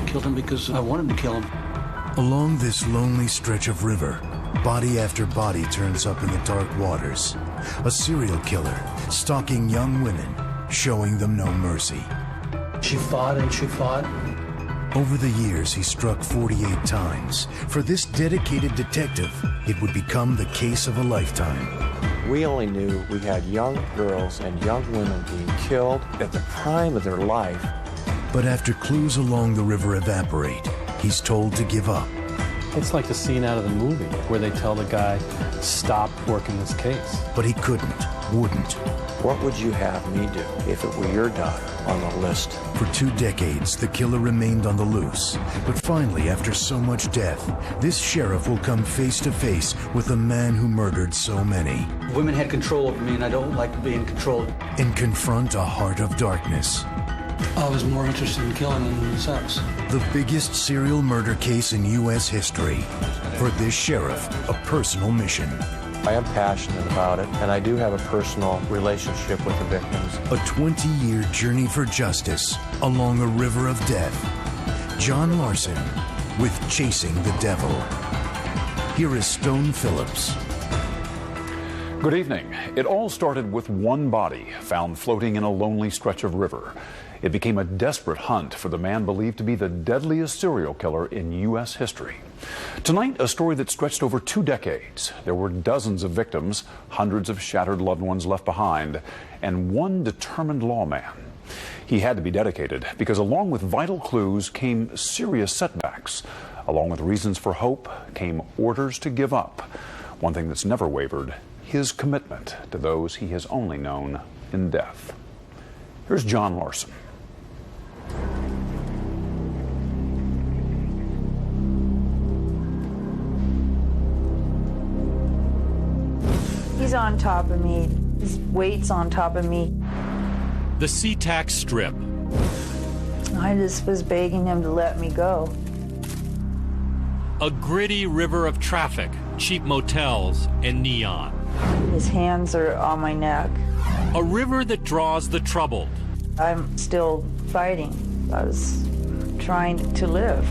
killed him because I wanted to kill him. Along this lonely stretch of river, body after body turns up in the dark waters. A serial killer stalking young women, showing them no mercy. She fought and she fought. Over the years, he struck 48 times. For this dedicated detective, it would become the case of a lifetime. We only knew we had young girls and young women being killed at the prime of their life. But after clues along the river evaporate, he's told to give up. It's like the scene out of the movie where they tell the guy, stop working this case. But he couldn't, wouldn't. What would you have me do if it were your daughter on the list? For 2 decades, the killer remained on the loose. But finally, after so much death, this sheriff will come face to face with a man who murdered so many. Women had control over me, and I don't like being controlled. And confront a heart of darkness. I was more interested in killing than sex. The biggest serial murder case in U.S. history. For this sheriff, a personal mission. I am passionate about it, and I do have a personal relationship with the victims. A 20-year journey for justice along a river of death. John Larson with Chasing the Devil. Here is Stone Phillips. Good evening. It all started with one body found floating in a lonely stretch of river. It became a desperate hunt for the man believed to be the deadliest serial killer in U.S. history. Tonight, a story that stretched over 2 decades. There were dozens of victims, hundreds of shattered loved ones left behind, and one determined lawman. He had to be dedicated because along with vital clues came serious setbacks. Along with reasons for hope came orders to give up. One thing that's never wavered, his commitment to those he has only known in death. Here's John Larson. He's on top of me. His weight's on top of me. The SeaTac Strip. I just was begging him to let me go. A gritty river of traffic, cheap motels, and neon. His hands are on my neck. A river that draws the troubled. I'm still fighting. I was trying to live.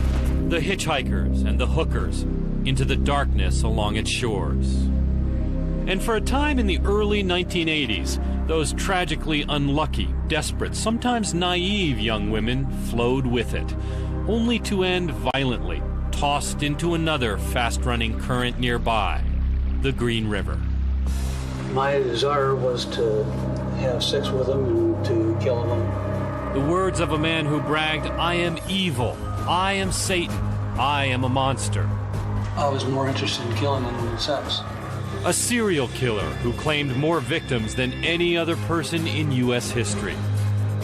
The hitchhikers and the hookers into the darkness along its shores. And for a time in the early 1980s, those tragically unlucky, desperate, sometimes naive young women flowed with it, only to end violently, tossed into another fast-running current nearby, the Green River. My desire was to have sex with him and to kill him. The words of a man who bragged, "I am evil, I am Satan, I am a monster." I was more interested in killing than sex. A serial killer who claimed more victims than any other person in U.S. history.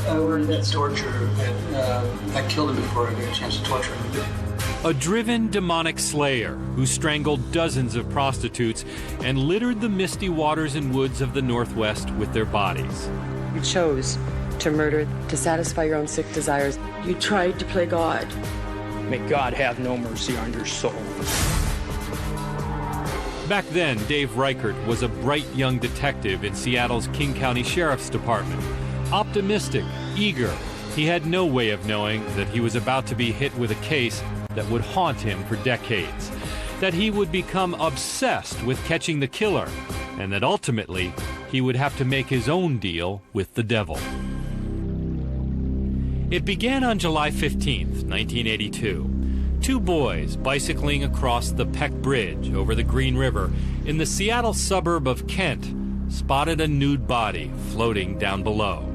I ordered that torture, and I killed him before I got a chance to torture him. A driven demonic slayer who strangled dozens of prostitutes and littered the misty waters and woods of the Northwest with their bodies. You chose to murder to satisfy your own sick desires. You tried to play God. May God have no mercy on your soul. Back then, Dave Reichert was a bright young detective in Seattle's King County Sheriff's Department. Optimistic, eager, he had no way of knowing that he was about to be hit with a case that would haunt him for decades, that he would become obsessed with catching the killer, and that ultimately he would have to make his own deal with the devil. It began on July 15th, 1982. 2 boys bicycling across the Peck Bridge over the Green River in the Seattle suburb of Kent spotted a nude body floating down below.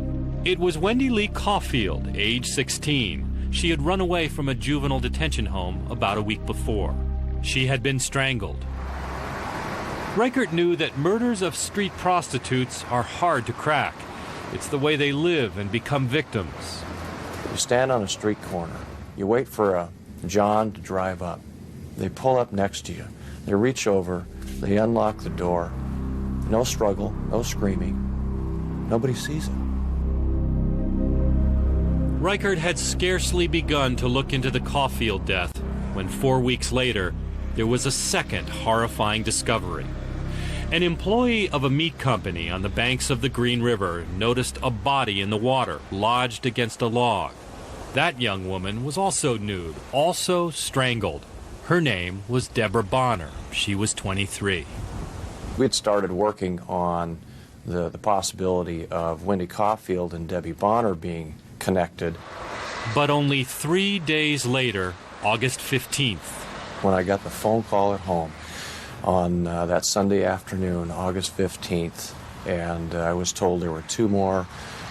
It was Wendy Lee Caulfield, age 16. She had run away from a juvenile detention home about a week before. She had been strangled. Reichert knew that murders of street prostitutes are hard to crack. It's the way they live and become victims. You stand on a street corner. You wait for a John to drive up. They pull up next to you. They reach over. They unlock the door. No struggle, no screaming. Nobody sees it. Reichert had scarcely begun to look into the Caulfield death when 4 weeks later, there was a second horrifying discovery. An employee of a meat company on the banks of the Green River noticed a body in the water lodged against a log. That young woman was also nude, also strangled. Her name was Deborah Bonner. She was 23. We had started working on the possibility of Wendy Caulfield and Debbie Bonner being connected. But only 3 days later, August 15th. When I got the phone call at home on that Sunday afternoon, August 15th, and I was told there were 2 more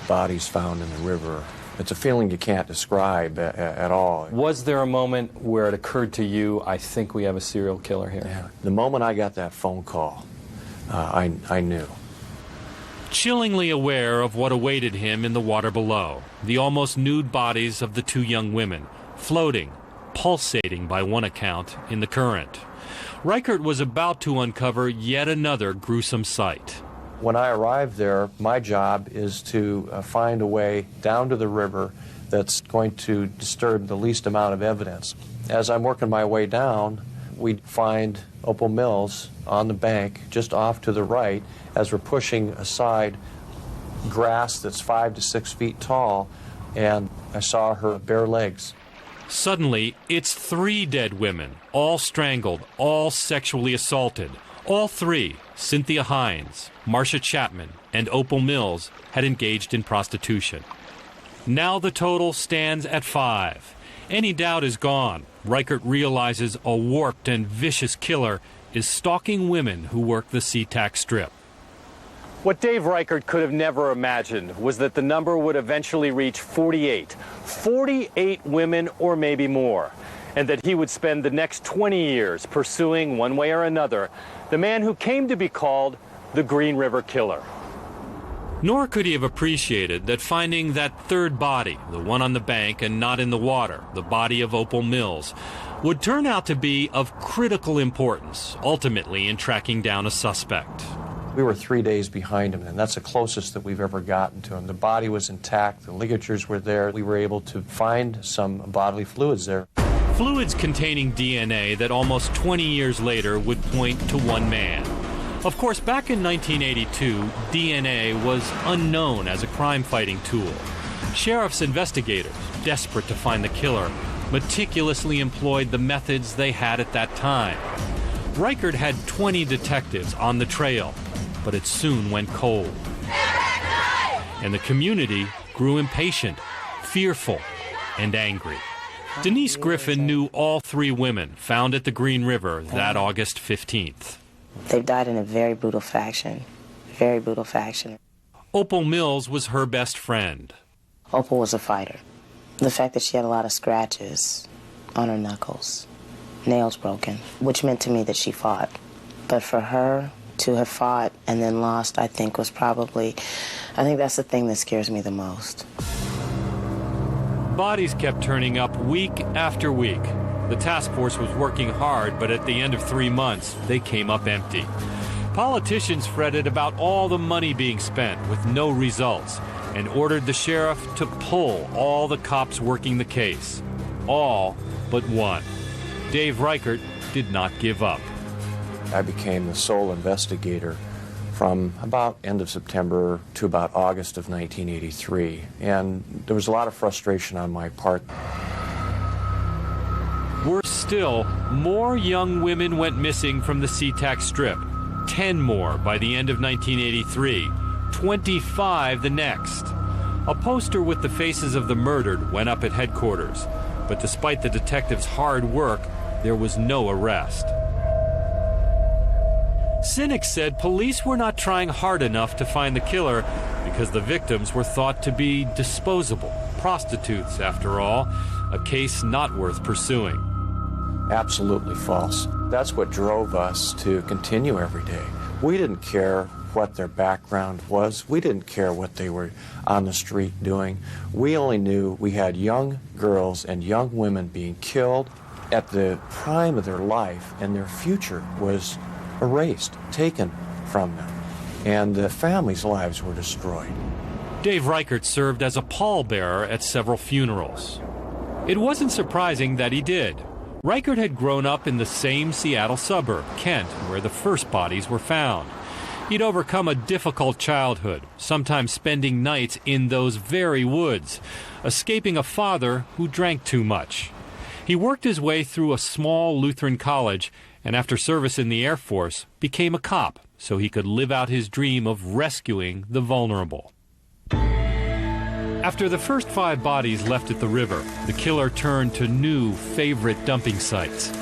bodies found in the river. It's a feeling you can't describe at all. Was there a moment where it occurred to you, I think we have a serial killer here? Yeah. The moment I got that phone call, I knew. Chillingly aware of what awaited him in the water below, the almost nude bodies of the 2 young women, floating, pulsating by one account, in the current. Reichert was about to uncover yet another gruesome sight. When I arrived there, my job is to find a way down to the river that's going to disturb the least amount of evidence. As I'm working my way down, we find Opal Mills on the bank just off to the right as we're pushing aside grass that's 5 to 6 feet tall, and I saw her bare legs. Suddenly, it's 3 dead women, all strangled, all sexually assaulted. All 3, Cynthia Hines, Marcia Chapman, and Opal Mills, had engaged in prostitution. Now the total stands at 5. Any doubt is gone. Reichert realizes a warped and vicious killer is stalking women who work the SeaTac Strip. What Dave Reichert could have never imagined was that the number would eventually reach 48. 48 women or maybe more. And that he would spend the next 20 years pursuing, one way or another, the man who came to be called the Green River Killer. Nor could he have appreciated that finding that 3rd body, the one on the bank and not in the water, the body of Opal Mills, would turn out to be of critical importance, ultimately in tracking down a suspect. We were 3 days behind him, and that's the closest that we've ever gotten to him. The body was intact, the ligatures were there. We were able to find some bodily fluids there. Fluids containing DNA that almost 20 years later would point to one man. Of course, back in 1982, DNA was unknown as a crime-fighting tool. Sheriff's investigators, desperate to find the killer, meticulously employed the methods they had at that time. Reichert had 20 detectives on the trail, but it soon went cold. And the community grew impatient, fearful, and angry. Denise Griffin knew all 3 women found at the Green River that August 15th. They died in a very brutal fashion. Very brutal fashion. Opal Mills was her best friend. Opal was a fighter. The fact that she had a lot of scratches on her knuckles, nails broken, which meant to me that she fought. But for her to have fought and then lost, I think that's the thing that scares me the most. Bodies kept turning up week after week. The task force was working hard, but at the end of 3 months, they came up empty. Politicians fretted about all the money being spent with no results and ordered the sheriff to pull all the cops working the case. All but one. Dave Reichert did not give up. I became the sole investigator from about end of September to about August of 1983, and there was a lot of frustration on my part. Worse still, more young women went missing from the SeaTac Strip. 10 more by the end of 1983, 25 the next. A poster with the faces of the murdered went up at headquarters, but despite the detectives' hard work, there was no arrest. Cynics said police were not trying hard enough to find the killer because the victims were thought to be disposable, prostitutes, after all, a case not worth pursuing. Absolutely false. That's what drove us to continue every day. We didn't care what their background was. We didn't care what they were on the street doing. We only knew we had young girls and young women being killed at the prime of their life, and their future was erased, taken from them, and the families' lives were destroyed. Dave Reichert served as a pallbearer at several funerals. It wasn't surprising that he did. Reichert had grown up in the same Seattle suburb, Kent, where the first bodies were found. He'd overcome a difficult childhood, sometimes spending nights in those very woods, escaping a father who drank too much. He worked his way through a small Lutheran college and after service in the Air Force became a cop so he could live out his dream of rescuing the vulnerable. After the first 5 bodies left at the river, the killer turned to new favorite dumping sites.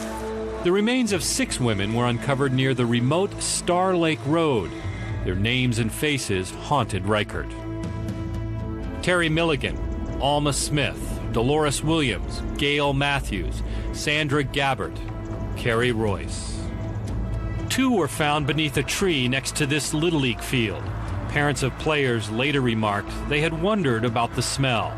The remains of 6 women were uncovered near the remote Star Lake Road. Their names and faces haunted Reichert. Terry Milligan, Alma Smith, Dolores Williams, Gail Matthews, Sandra Gabbert, Carrie Royce. 2 were found beneath a tree next to this Little League field. Parents of players later remarked they had wondered about the smell.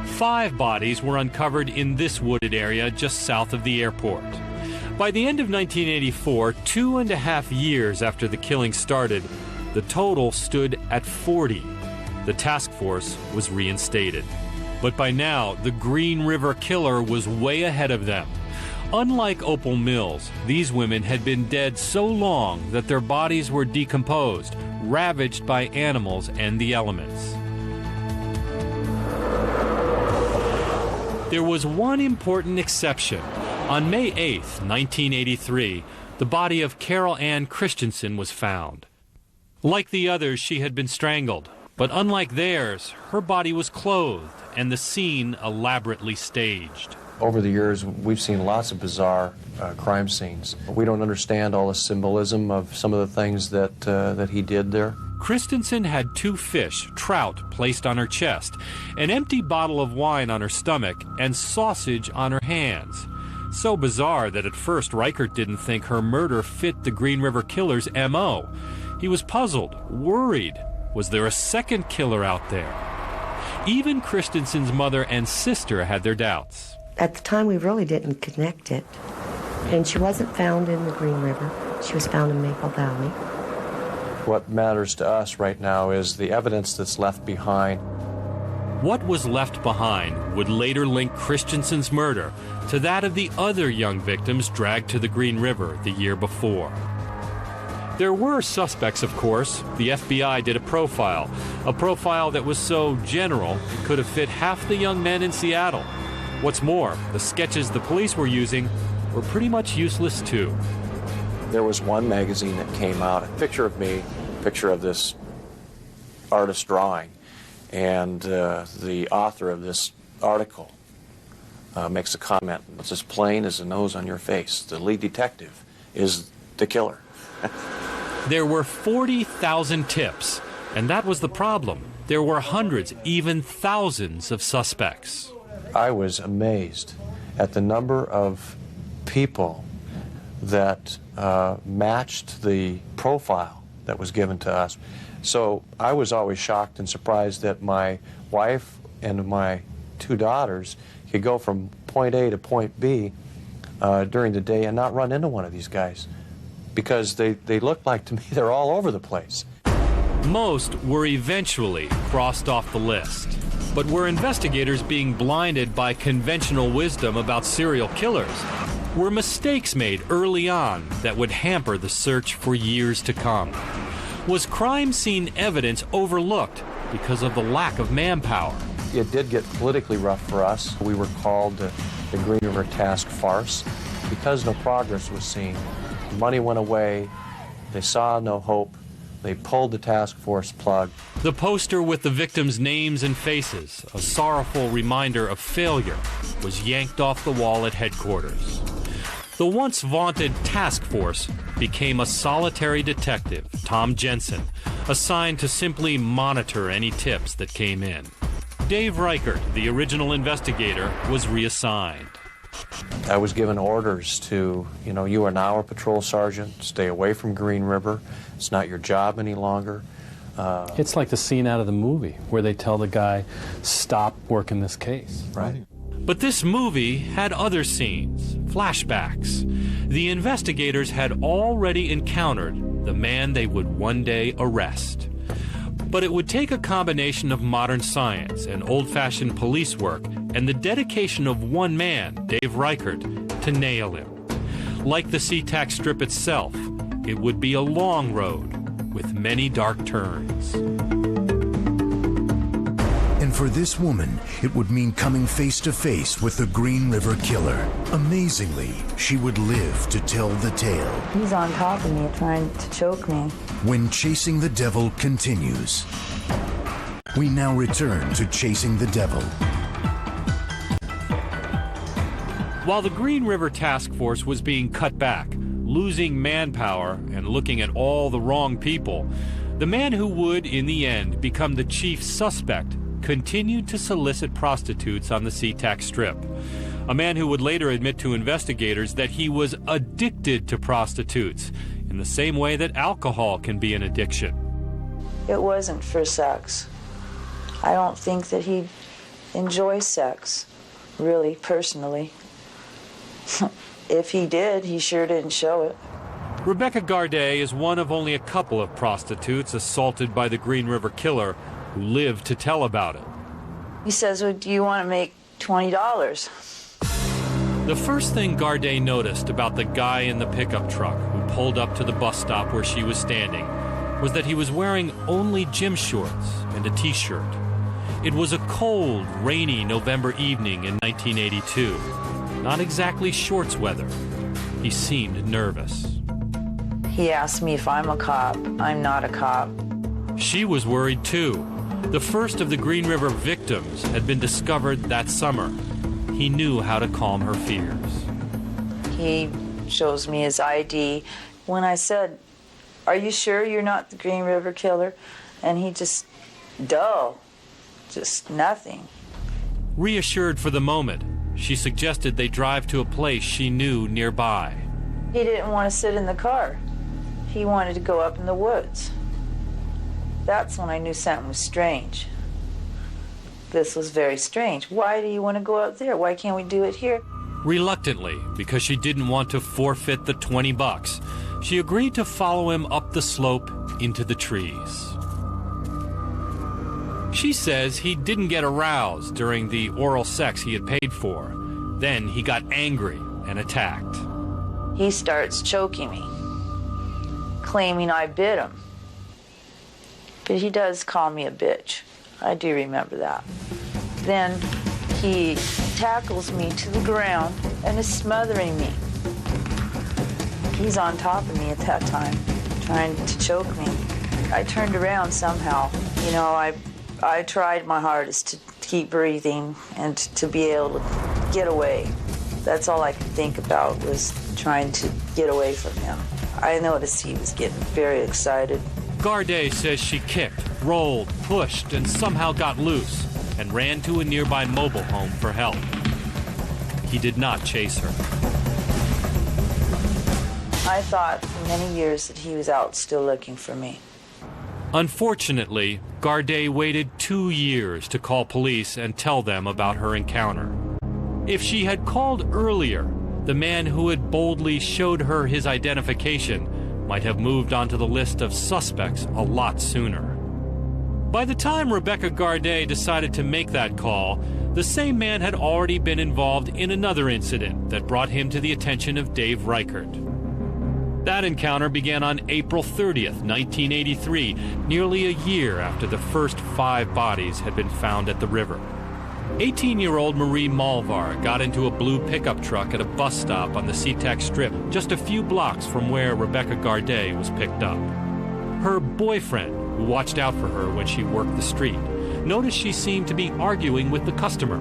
5 bodies were uncovered in this wooded area just south of the airport. By the end of 1984, 2.5 years after the killing started, the total stood at 40. The task force was reinstated. But by now, the Green River Killer was way ahead of them. Unlike Opal Mills, these women had been dead so long that their bodies were decomposed, ravaged by animals and the elements. There was one important exception. On May 8, 1983, the body of Carol Ann Christensen was found. Like the others, she had been strangled, but unlike theirs, her body was clothed and the scene elaborately staged. Over the years, we've seen lots of bizarre crime scenes. We don't understand all the symbolism of some of the things that he did there. Christensen had 2 fish, trout, placed on her chest, an empty bottle of wine on her stomach, and sausage on her hands. So bizarre that at first Reichert didn't think her murder fit the Green River Killer's M.O. He was puzzled, worried. Was there a second killer out there? Even Christensen's mother and sister had their doubts. At the time, we really didn't connect it. And she wasn't found in the Green River. She was found in Maple Valley. What matters to us right now is the evidence that's left behind. What was left behind would later link Christensen's murder to that of the other young victims dragged to the Green River the year before. There were suspects, of course. The FBI did a profile that was so general it could have fit half the young men in Seattle. What's more, the sketches the police were using were pretty much useless too. There was one magazine that came out, a picture of me, a picture of this artist drawing, and the author of this article makes a comment. It's as plain as the nose on your face. The lead detective is the killer. There were 40,000 tips, and that was the problem. There were hundreds, even thousands of suspects. I was amazed at the number of people that matched the profile that was given to us. So I was always shocked and surprised that my wife and my 2 daughters could go from point A to point B during the day and not run into one of these guys, because they looked like, to me, they're all over the place. Most were eventually crossed off the list. But were investigators being blinded by conventional wisdom about serial killers? Were mistakes made early on that would hamper the search for years to come? Was crime scene evidence overlooked because of the lack of manpower? It did get politically rough for us. We were called the Green River Task Farce because no progress was seen. Money went away. They saw no hope. They pulled the task force plug. The poster with the victims' names and faces, a sorrowful reminder of failure, was yanked off the wall at headquarters. The once vaunted task force became a solitary detective, Tom Jensen, assigned to simply monitor any tips that came in. Dave Reichert, the original investigator, was reassigned. I was given orders to, you are now a patrol sergeant, stay away from Green River. It's not your job any longer. It's like the scene out of the movie where they tell the guy, stop working this case. Right. But this movie had other scenes, flashbacks. The investigators had already encountered the man they would one day arrest. But it would take a combination of modern science and old-fashioned police work and the dedication of one man, Dave Reichert, to nail him. Like the SeaTac strip itself, it would be a long road with many dark turns. And for this woman, it would mean coming face to face with the Green River Killer. Amazingly, she would live to tell the tale. He's on top of me, trying to choke me. When Chasing the Devil continues. We now return to Chasing the Devil. While the Green River Task Force was being cut back, losing manpower and looking at all the wrong people, the man who would, in the end, become the chief suspect continued to solicit prostitutes on the SeaTac Strip. A man who would later admit to investigators that he was addicted to prostitutes, in the same way that alcohol can be an addiction. It wasn't for sex. I don't think that he enjoys sex, really, personally. If he did, he sure didn't show it. Rebecca Garday is one of only a couple of prostitutes assaulted by the Green River Killer who lived to tell about it. He says, well, do you want to make $20? The first thing Garday noticed about the guy in the pickup truck who pulled up to the bus stop where she was standing was that he was wearing only gym shorts and a t-shirt. It was a cold, rainy November evening in 1982. Not exactly shorts weather. He seemed nervous. He asked me if I'm a cop. I'm not a cop. She was worried too. The first of the Green River victims had been discovered that summer. He knew how to calm her fears. He shows me his ID. When I said, are you sure you're not the Green River Killer? And he just, dull, just nothing. Reassured for the moment, she suggested they drive to a place she knew nearby. He didn't want to sit in the car. He wanted to go up in the woods. That's when I knew something was strange. This was very strange. Why do you want to go out there? Why can't we do it here? Reluctantly, because she didn't want to forfeit the $20, she agreed to follow him up the slope into the trees. She says he didn't get aroused during the oral sex he had paid for. Then he got angry and attacked. He starts choking me, claiming I bit him. But he does call me a bitch. I do remember that. Then he tackles me to the ground and is smothering me. He's on top of me at that time, trying to choke me. I turned around somehow. You know, I tried my hardest to keep breathing and to be able to get away. That's all I could think about was trying to get away from him. I noticed he was getting very excited. Garday says she kicked, rolled, pushed, and somehow got loose and ran to a nearby mobile home for help. He did not chase her. I thought for many years that he was out still looking for me. Unfortunately, Garday waited 2 years to call police and tell them about her encounter. If she had called earlier, the man who had boldly showed her his identification might have moved onto the list of suspects a lot sooner. By the time Rebecca Garday decided to make that call, the same man had already been involved in another incident that brought him to the attention of Dave Reichert. That encounter began on April 30th, 1983, nearly a year after the first 5 bodies had been found at the river. 18-year-old Marie Malvar got into a blue pickup truck at a bus stop on the SeaTac Strip, just a few blocks from where Rebecca Garday was picked up. Her boyfriend, who watched out for her when she worked the street, noticed she seemed to be arguing with the customer.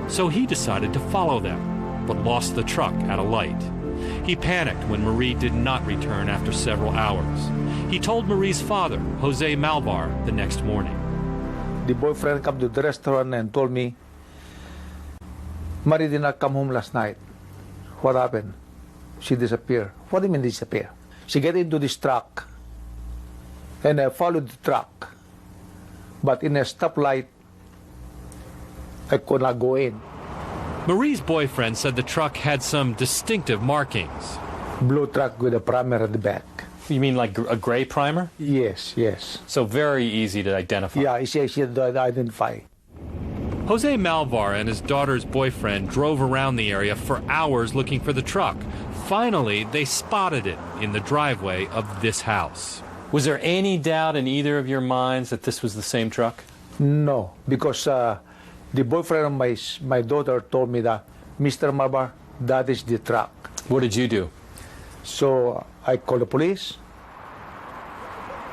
So he decided to follow them, but lost the truck at a light. He panicked when Marie did not return after several hours. He told Marie's father, Jose Malvar, the next morning. The boyfriend came to the restaurant and told me, Marie did not come home last night. What happened? She disappeared. What do you mean disappear? She get into this truck, and I followed the truck. But in a stoplight, I could not go in. Marie's boyfriend said the truck had some distinctive markings. Blue truck with a primer at the back. You mean like a gray primer? Yes, yes. So very easy to identify. Yeah, it's easy to identify. Jose Malvar and his daughter's boyfriend drove around the area for hours looking for the truck, Finally, they spotted it in the driveway of this house. Was there any doubt in either of your minds that this was the same truck? No, because the boyfriend of my daughter told me that, Mr. Marbar, that is the truck. What did you do? So I called the police.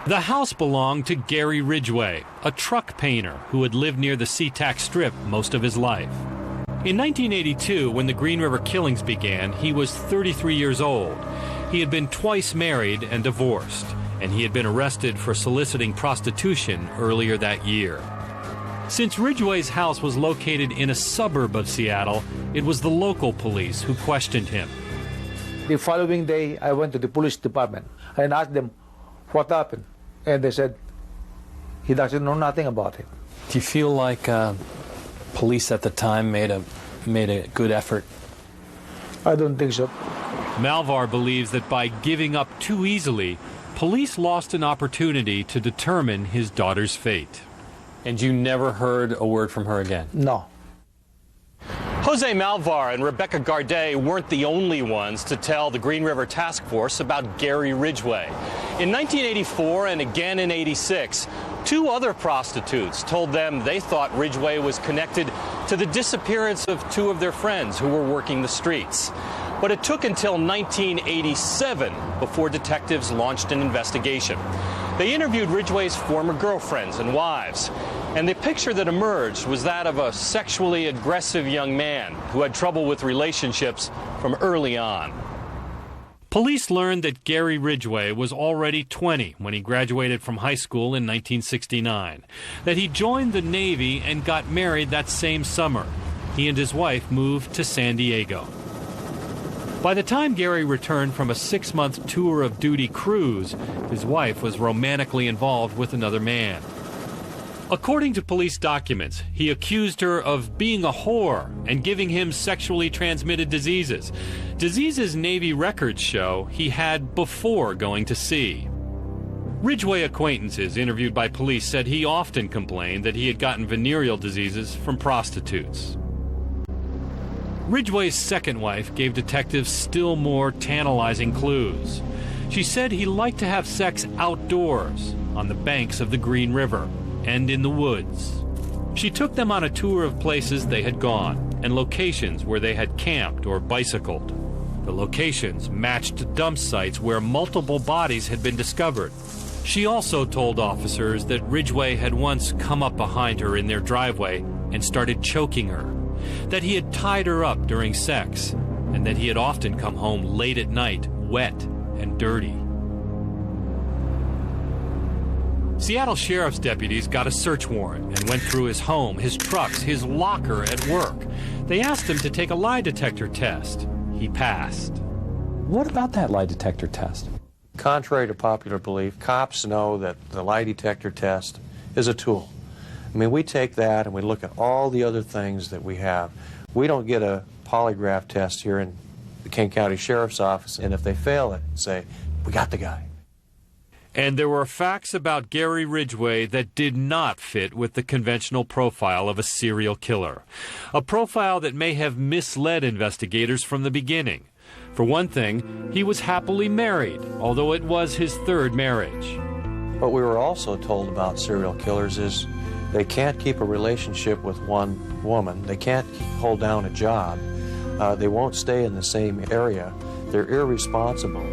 The house belonged to Gary Ridgway, a truck painter who had lived near the SeaTac Strip most of his life. In 1982, when the Green River killings began, he was 33 years old. He had been twice married and divorced, and he had been arrested for soliciting prostitution earlier that year. Since Ridgway's house was located in a suburb of Seattle, it was the local police who questioned him. The following day, I went to the police department and asked them what happened. And they said, he doesn't know nothing about it. Do you feel like police at the time made a good effort? I don't think so. Malvar believes that by giving up too easily, police lost an opportunity to determine his daughter's fate. And you never heard a word from her again? No. Jose Malvar and Rebecca Garday weren't the only ones to tell the Green River Task Force about Gary Ridgway. In 1984 and again in '86, two other prostitutes told them they thought Ridgway was connected to the disappearance of two of their friends who were working the streets. But it took until 1987 before detectives launched an investigation. They interviewed Ridgway's former girlfriends and wives, and the picture that emerged was that of a sexually aggressive young man who had trouble with relationships from early on. Police learned that Gary Ridgway was already 20 when he graduated from high school in 1969, that he joined the Navy and got married that same summer. He and his wife moved to San Diego. By the time Gary returned from a 6-month tour of duty cruise, his wife was romantically involved with another man. According to police documents, he accused her of being a whore and giving him sexually transmitted diseases. Diseases Navy records show he had before going to sea. Ridgway acquaintances interviewed by police said he often complained that he had gotten venereal diseases from prostitutes. Ridgway's second wife gave detectives still more tantalizing clues. She said he liked to have sex outdoors, on the banks of the Green River, and in the woods. She took them on a tour of places they had gone, and locations where they had camped or bicycled. The locations matched dump sites where multiple bodies had been discovered. She also told officers that Ridgway had once come up behind her in their driveway and started choking her, that he had tied her up during sex, and that he had often come home late at night, wet and dirty. Seattle Sheriff's deputies got a search warrant and went through his home, his trucks, his locker at work. They asked him to take a lie detector test. He passed. What about that lie detector test? Contrary to popular belief, cops know that the lie detector test is a tool. I mean, we take that and we look at all the other things that we have. We don't get a polygraph test here in the King County Sheriff's Office, and if they fail it, say, we got the guy. And there were facts about Gary Ridgway that did not fit with the conventional profile of a serial killer. A profile that may have misled investigators from the beginning. For one thing, he was happily married, although it was his third marriage. What we were also told about serial killers is they can't keep a relationship with one woman. They can't hold down a job. They won't stay in the same area. They're irresponsible.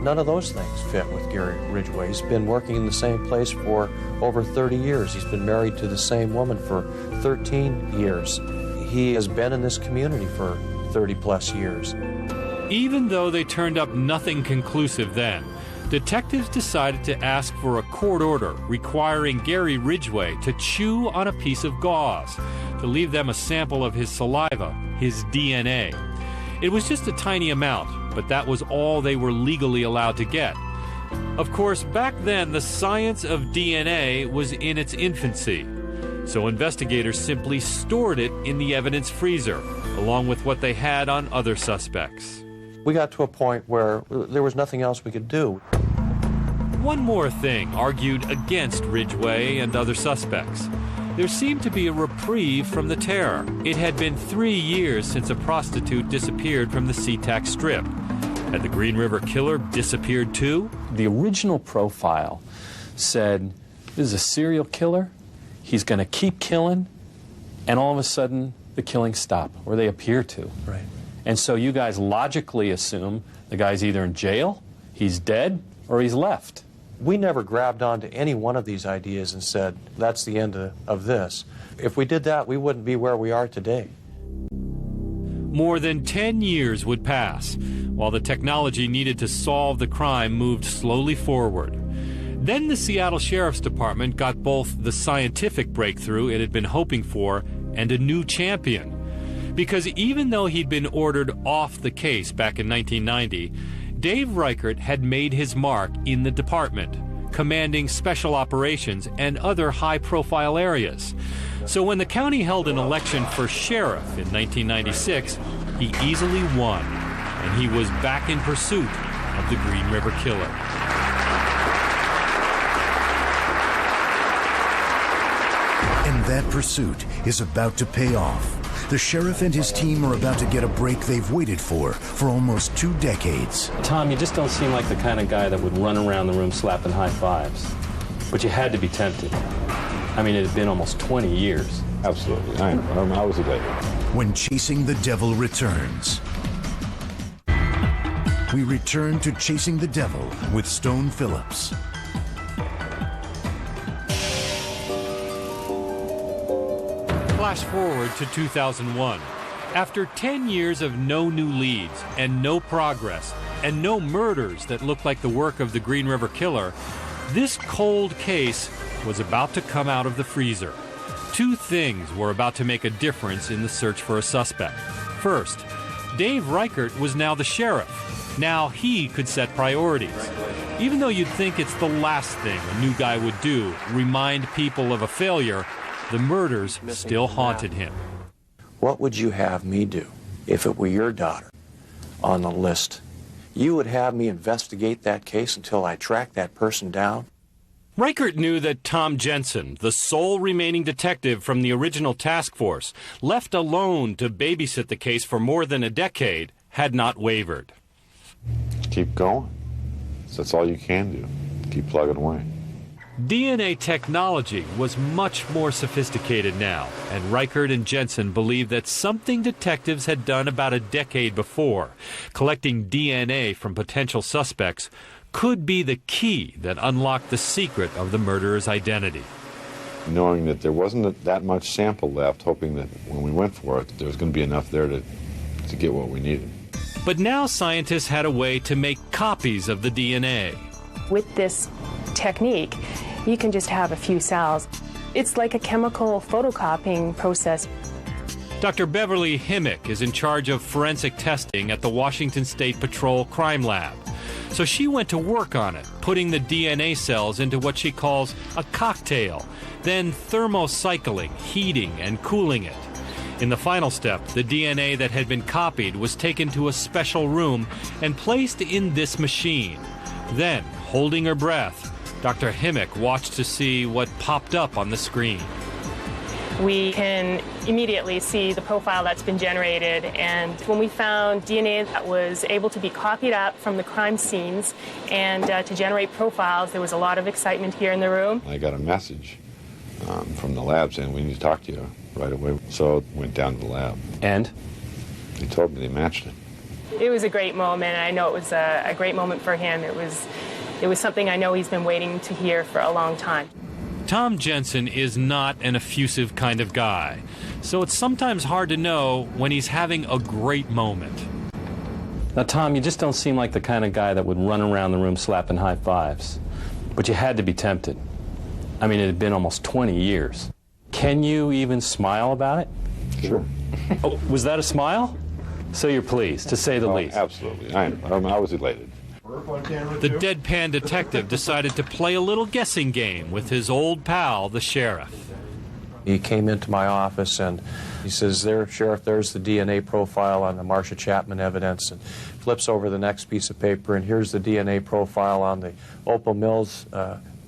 None of those things fit with Gary Ridgway. He's been working in the same place for over 30 years. He's been married to the same woman for 13 years. He has been in this community for 30-plus years. Even though they turned up nothing conclusive then, detectives decided to ask for a court order requiring Gary Ridgway to chew on a piece of gauze, to leave them a sample of his saliva, his DNA. It was just a tiny amount, but that was all they were legally allowed to get. Of course, back then, the science of DNA was in its infancy, so investigators simply stored it in the evidence freezer, along with what they had on other suspects. We got to a point where there was nothing else we could do. One more thing argued against Ridgway and other suspects. There seemed to be a reprieve from the terror. It had been 3 years since a prostitute disappeared from the SeaTac Strip. Had the Green River Killer disappeared too? The original profile said, this is a serial killer, he's going to keep killing, and all of a sudden the killings stop, or they appear to. Right. And so you guys logically assume the guy's either in jail, he's dead, or he's left. We never grabbed onto any one of these ideas and said, that's the end of this. If we did that, we wouldn't be where we are today. More than 10 years would pass, while the technology needed to solve the crime moved slowly forward. Then the Seattle Sheriff's Department got both the scientific breakthrough it had been hoping for and a new champion. Because even though he'd been ordered off the case back in 1990, Dave Reichert had made his mark in the department, commanding special operations and other high-profile areas. So when the county held an election for sheriff in 1996, he easily won, and he was back in pursuit of the Green River Killer. And that pursuit is about to pay off. The sheriff and his team are about to get a break they've waited for almost 2 decades. Tom, you just don't seem like the kind of guy that would run around the room slapping high fives. But you had to be tempted. I mean, it had been almost 20 years. Absolutely. I was elated. When Chasing the Devil returns. We return to Chasing the Devil with Stone Phillips. Flash forward to 2001. After 10 years of no new leads and no progress and no murders that looked like the work of the Green River Killer, this cold case was about to come out of the freezer. 2 things were about to make a difference in the search for a suspect. First, Dave Reichert was now the sheriff. Now he could set priorities. Even though you'd think it's the last thing a new guy would do, remind people of a failure, the murders still haunted him. What would you have me do if it were your daughter on the list? You would have me investigate that case until I tracked that person down? Reichert knew that Tom Jensen, the sole remaining detective from the original task force, left alone to babysit the case for more than a decade, had not wavered. Keep going. That's all you can do. Keep plugging away. DNA technology was much more sophisticated now, and Reichert and Jensen believed that something detectives had done about a decade before, collecting DNA from potential suspects, could be the key that unlocked the secret of the murderer's identity. Knowing that there wasn't that much sample left, hoping that when we went for it, there was going to be enough there to get what we needed. But now scientists had a way to make copies of the DNA. With this technique, you can just have a few cells. It's like a chemical photocopying process. Dr. Beverly Himmick is in charge of forensic testing at the Washington State Patrol Crime Lab. So she went to work on it, putting the DNA cells into what she calls a cocktail, then thermocycling, heating, and cooling it. In the final step, the DNA that had been copied was taken to a special room and placed in this machine. Then, holding her breath, Dr. Himmick watched to see what popped up on the screen. We can immediately see the profile that's been generated, and when we found DNA that was able to be copied up from the crime scenes and to generate profiles, there was a lot of excitement here in the room. I got a message from the lab saying, we need to talk to you right away. So I went down to the lab. And? They told me they matched it. It was a great moment. I know it was a great moment for him. It was something I know he's been waiting to hear for a long time. Tom Jensen is not an effusive kind of guy, so it's sometimes hard to know when he's having a great moment. Now, Tom, you just don't seem like the kind of guy that would run around the room slapping high fives. But you had to be tempted. I mean, it had been almost 20 years. Can you even smile about it? Sure. Oh, was that a smile? So you're pleased, to say the least. Absolutely. I was elated. The deadpan detective decided to play a little guessing game with his old pal, the sheriff. He came into my office and he says, there, Sheriff, there's the DNA profile on the Marcia Chapman evidence, and flips over the next piece of paper, and here's the DNA profile on the Opal Mills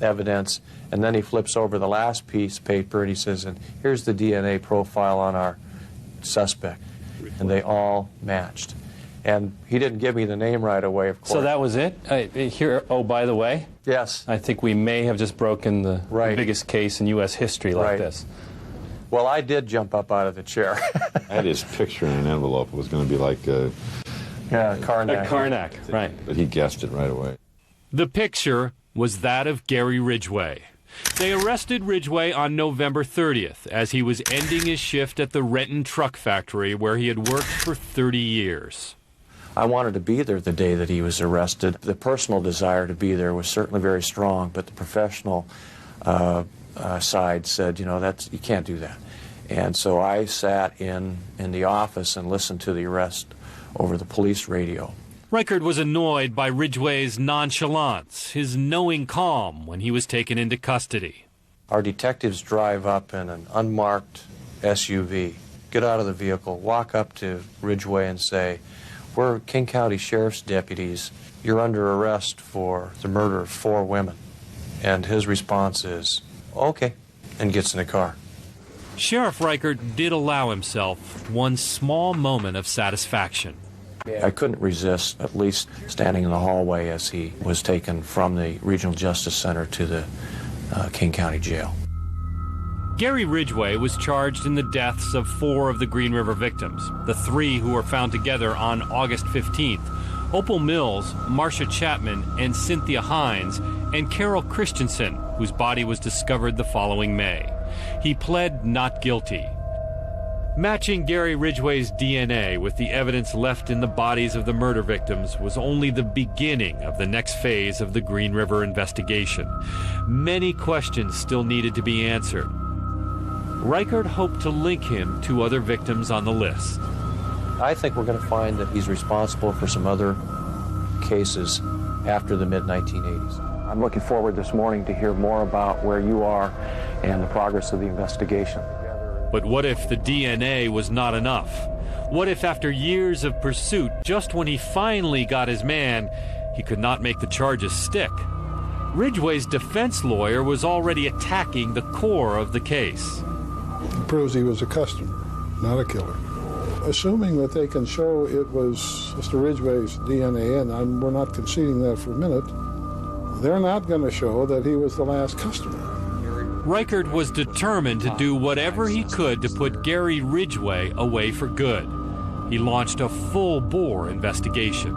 evidence, and then he flips over the last piece of paper and he says, and here's the DNA profile on our suspect. And they all matched. And he didn't give me the name right away, of course. So that was it? Here. Oh, by the way? Yes. I think we may have just broken the biggest case in U.S. history like this. Well, I did jump up out of the chair. I had his picture in an envelope. It was going to be like Karnak. Karnak, right. But he guessed it right away. The picture was that of Gary Ridgway. They arrested Ridgway on November 30th as he was ending his shift at the Renton truck factory where he had worked for 30 years. I wanted to be there the day that he was arrested. The personal desire to be there was certainly very strong, but the professional side said, you know, you can't do that. And so I sat in the office and listened to the arrest over the police radio. Reichard was annoyed by Ridgway's nonchalance, his knowing calm when he was taken into custody. Our detectives drive up in an unmarked SUV, get out of the vehicle, walk up to Ridgway and say, "We're King County Sheriff's deputies. You're under arrest for the murder of 4 women." And his response is, "Okay," and gets in the car. Sheriff Reichard did allow himself one small moment of satisfaction. I couldn't resist at least standing in the hallway as he was taken from the Regional Justice Center to the King County Jail. Gary Ridgway was charged in the deaths of 4 of the Green River victims, the 3 who were found together on August 15th, Opal Mills, Marcia Chapman, and Cynthia Hines, and Carol Christensen, whose body was discovered the following May. He pled not guilty. Matching Gary Ridgway's DNA with the evidence left in the bodies of the murder victims was only the beginning of the next phase of the Green River investigation. Many questions still needed to be answered. Reichard hoped to link him to other victims on the list. I think we're going to find that he's responsible for some other cases after the mid-1980s. I'm looking forward this morning to hear more about where you are and the progress of the investigation. But what if the DNA was not enough? What if after years of pursuit, just when he finally got his man, he could not make the charges stick? Ridgway's defense lawyer was already attacking the core of the case. It proves he was a customer, not a killer. Assuming that they can show it was Mr. Ridgway's DNA, and we're not conceding that for a minute, they're not going to show that he was the last customer. Reichard was determined to do whatever he could to put Gary Ridgway away for good. He launched a full-bore investigation.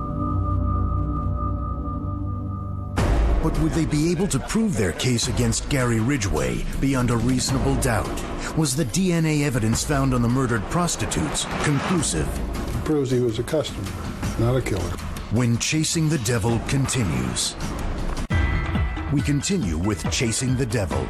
But would they be able to prove their case against Gary Ridgway beyond a reasonable doubt? Was the DNA evidence found on the murdered prostitutes conclusive? It proves he was a customer, not a killer. When Chasing the Devil continues. We continue with Chasing the Devil.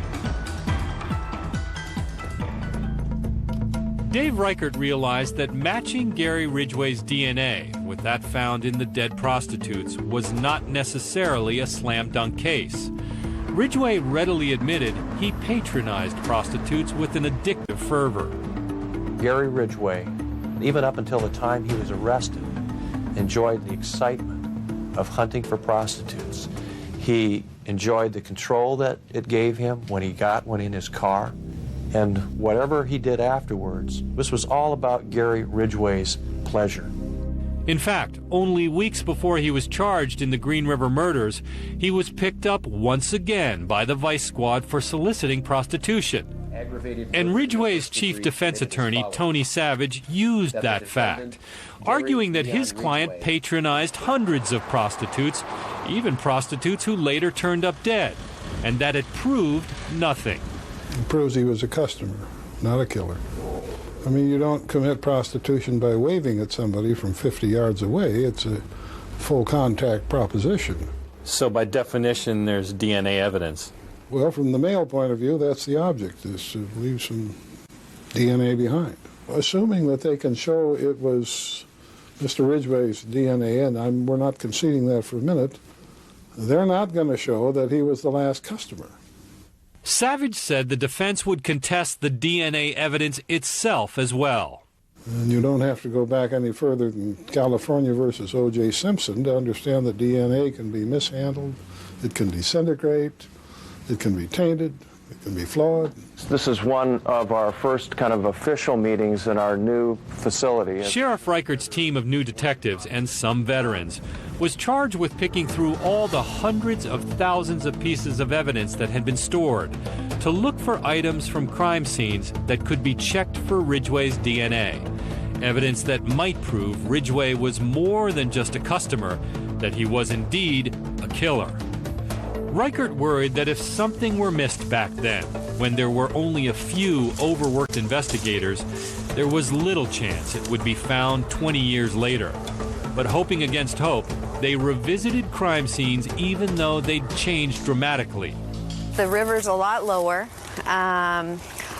Dave Reichard realized that matching Gary Ridgway's DNA with that found in the dead prostitutes was not necessarily a slam-dunk case. Ridgway readily admitted he patronized prostitutes with an addictive fervor. Gary Ridgway, even up until the time he was arrested, enjoyed the excitement of hunting for prostitutes. He enjoyed the control that it gave him when he got one in his car. And whatever he did afterwards, this was all about Gary Ridgway's pleasure. In fact, only weeks before he was charged in the Green River murders, he was picked up once again by the Vice Squad for soliciting prostitution. And Ridgway's chief defense attorney, Tony Savage, used that fact, arguing that his client patronized hundreds of prostitutes, even prostitutes who later turned up dead, and that it proved nothing. It proves he was a customer, not a killer. I mean, you don't commit prostitution by waving at somebody from 50 yards away. It's a full contact proposition. So by definition, there's DNA evidence. Well, from the male point of view, that's the object, is to leave some DNA behind. Assuming that they can show it was Mr. Ridgway's DNA, and we're not conceding that for a minute, they're not going to show that he was the last customer. Savage said the defense would contest the DNA evidence itself as well. And you don't have to go back any further than California versus O.J. Simpson to understand that DNA can be mishandled, it can disintegrate, it can be tainted, It can be flawed. This is one of our first kind of official meetings in our new facility. Sheriff Reichert's team of new detectives and some veterans was charged with picking through all the hundreds of thousands of pieces of evidence that had been stored to look for items from crime scenes that could be checked for Ridgway's DNA. Evidence that might prove Ridgway was more than just a customer, that he was indeed a killer. Reichert worried that if something were missed back then, when there were only a few overworked investigators, there was little chance it would be found 20 years later. But hoping against hope, they revisited crime scenes even though they'd changed dramatically. The river's a lot lower.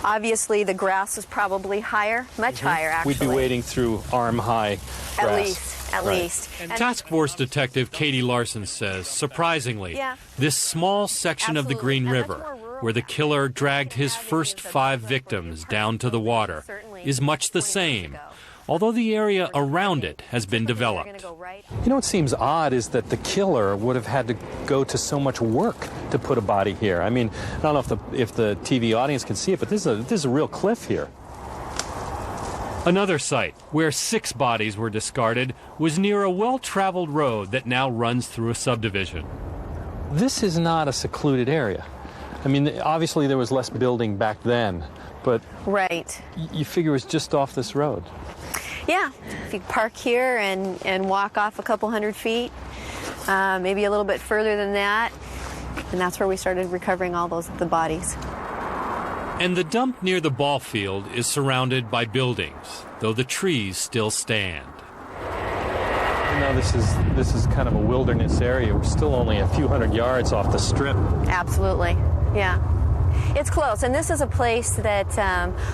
Obviously, the grass is probably higher, much higher, actually. We'd be wading through arm-high grass. At least. Task Force Detective Katie Larson says, surprisingly, this small section of the Green River, where the killer dragged his first 5 victims down to the water, is much the same, although the area around it has been developed. You know what seems odd is that the killer would have had to go to so much work to put a body here. I mean, I don't know if the TV audience can see it, but this is a real cliff here. Another site where 6 bodies were discarded was near a well-traveled road that now runs through a subdivision. This is not a secluded area. I mean, obviously there was less building back then, but you figure it's just off this road. Yeah, if you park here and walk off a couple hundred feet, maybe a little bit further than that, and that's where we started recovering all the bodies. And the dump near the ball field is surrounded by buildings, though the trees still stand. You know, this is kind of a wilderness area. We're still only a few hundred yards off the strip. Absolutely, yeah. It's close, and this is a place that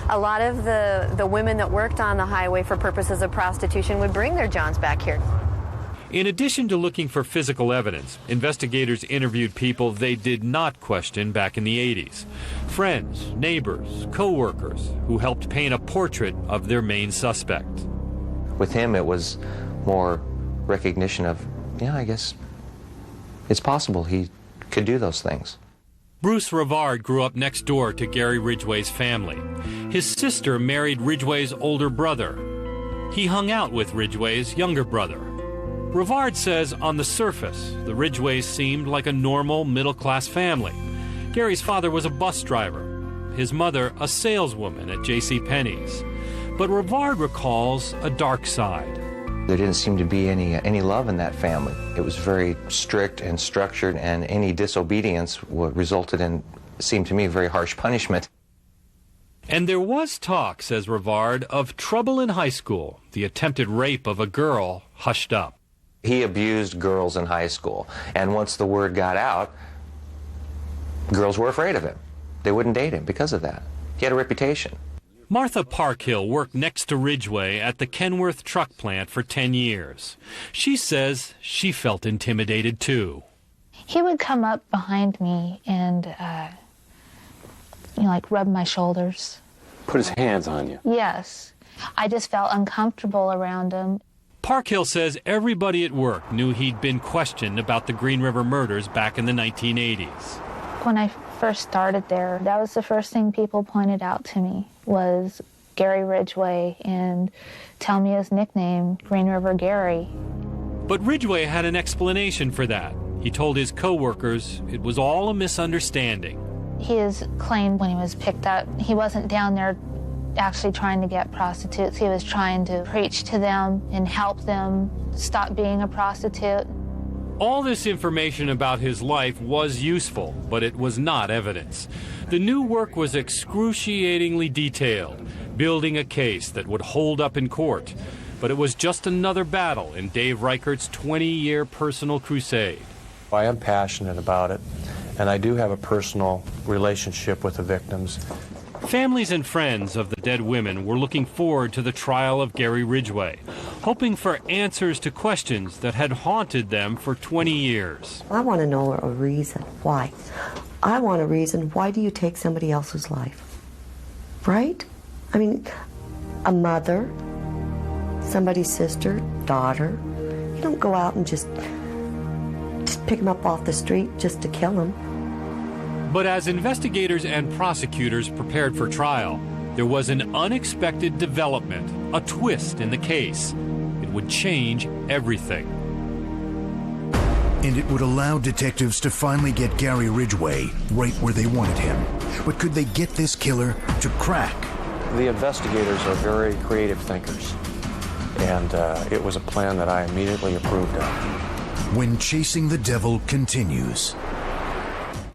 a lot of the women that worked on the highway for purposes of prostitution would bring their johns back here. In addition to looking for physical evidence, investigators interviewed people they did not question back in the 80s. Friends, neighbors, co-workers who helped paint a portrait of their main suspect. With him, it was more recognition of, yeah, I guess it's possible he could do those things. Bruce Rivard grew up next door to Gary Ridgway's family. His sister married Ridgway's older brother. He hung out with Ridgway's younger brother. Rivard says on the surface, the Ridgways seemed like a normal middle-class family. Gary's father was a bus driver, his mother a saleswoman at JCPenney's. But Rivard recalls a dark side. There didn't seem to be any love in that family. It was very strict and structured, and any disobedience resulted in, seemed to me, very harsh punishment. And there was talk, says Rivard, of trouble in high school, the attempted rape of a girl hushed up. He abused girls in high school, and once the word got out, girls were afraid of him. They wouldn't date him because of that. He had a reputation. Martha Parkhill worked next to Ridgway at the Kenworth truck plant for 10 years. She says she felt intimidated too. He would come up behind me and, like rub my shoulders. Put his hands on you? Yes. I just felt uncomfortable around him. Parkhill says everybody at work knew he'd been questioned about the Green River murders back in the 1980s. When I first started there, that was the first thing people pointed out to me was Gary Ridgway and tell me his nickname, Green River Gary. But Ridgway had an explanation for that. He told his co-workers it was all a misunderstanding. He has claimed when he was picked up, he wasn't down there actually trying to get prostitutes. He was trying to preach to them and help them stop being a prostitute. All this information about his life was useful, but it was not evidence. The new work was excruciatingly detailed, building a case that would hold up in court. But it was just another battle in Dave Reichert's 20-year personal crusade. I am passionate about it, and I do have a personal relationship with the victims. Families and friends of the dead women were looking forward to the trial of Gary Ridgway, hoping for answers to questions that had haunted them for 20 years. I want to know a reason. Why? I want a reason. Why do you take somebody else's life? Right? I mean, a mother, somebody's sister, daughter. You don't go out and just pick them up off the street just to kill them. But as investigators and prosecutors prepared for trial, there was an unexpected development, a twist in the case. It would change everything. And it would allow detectives to finally get Gary Ridgway right where they wanted him. But could they get this killer to crack? The investigators are very creative thinkers, and it was a plan that I immediately approved of. When Chasing the Devil continues.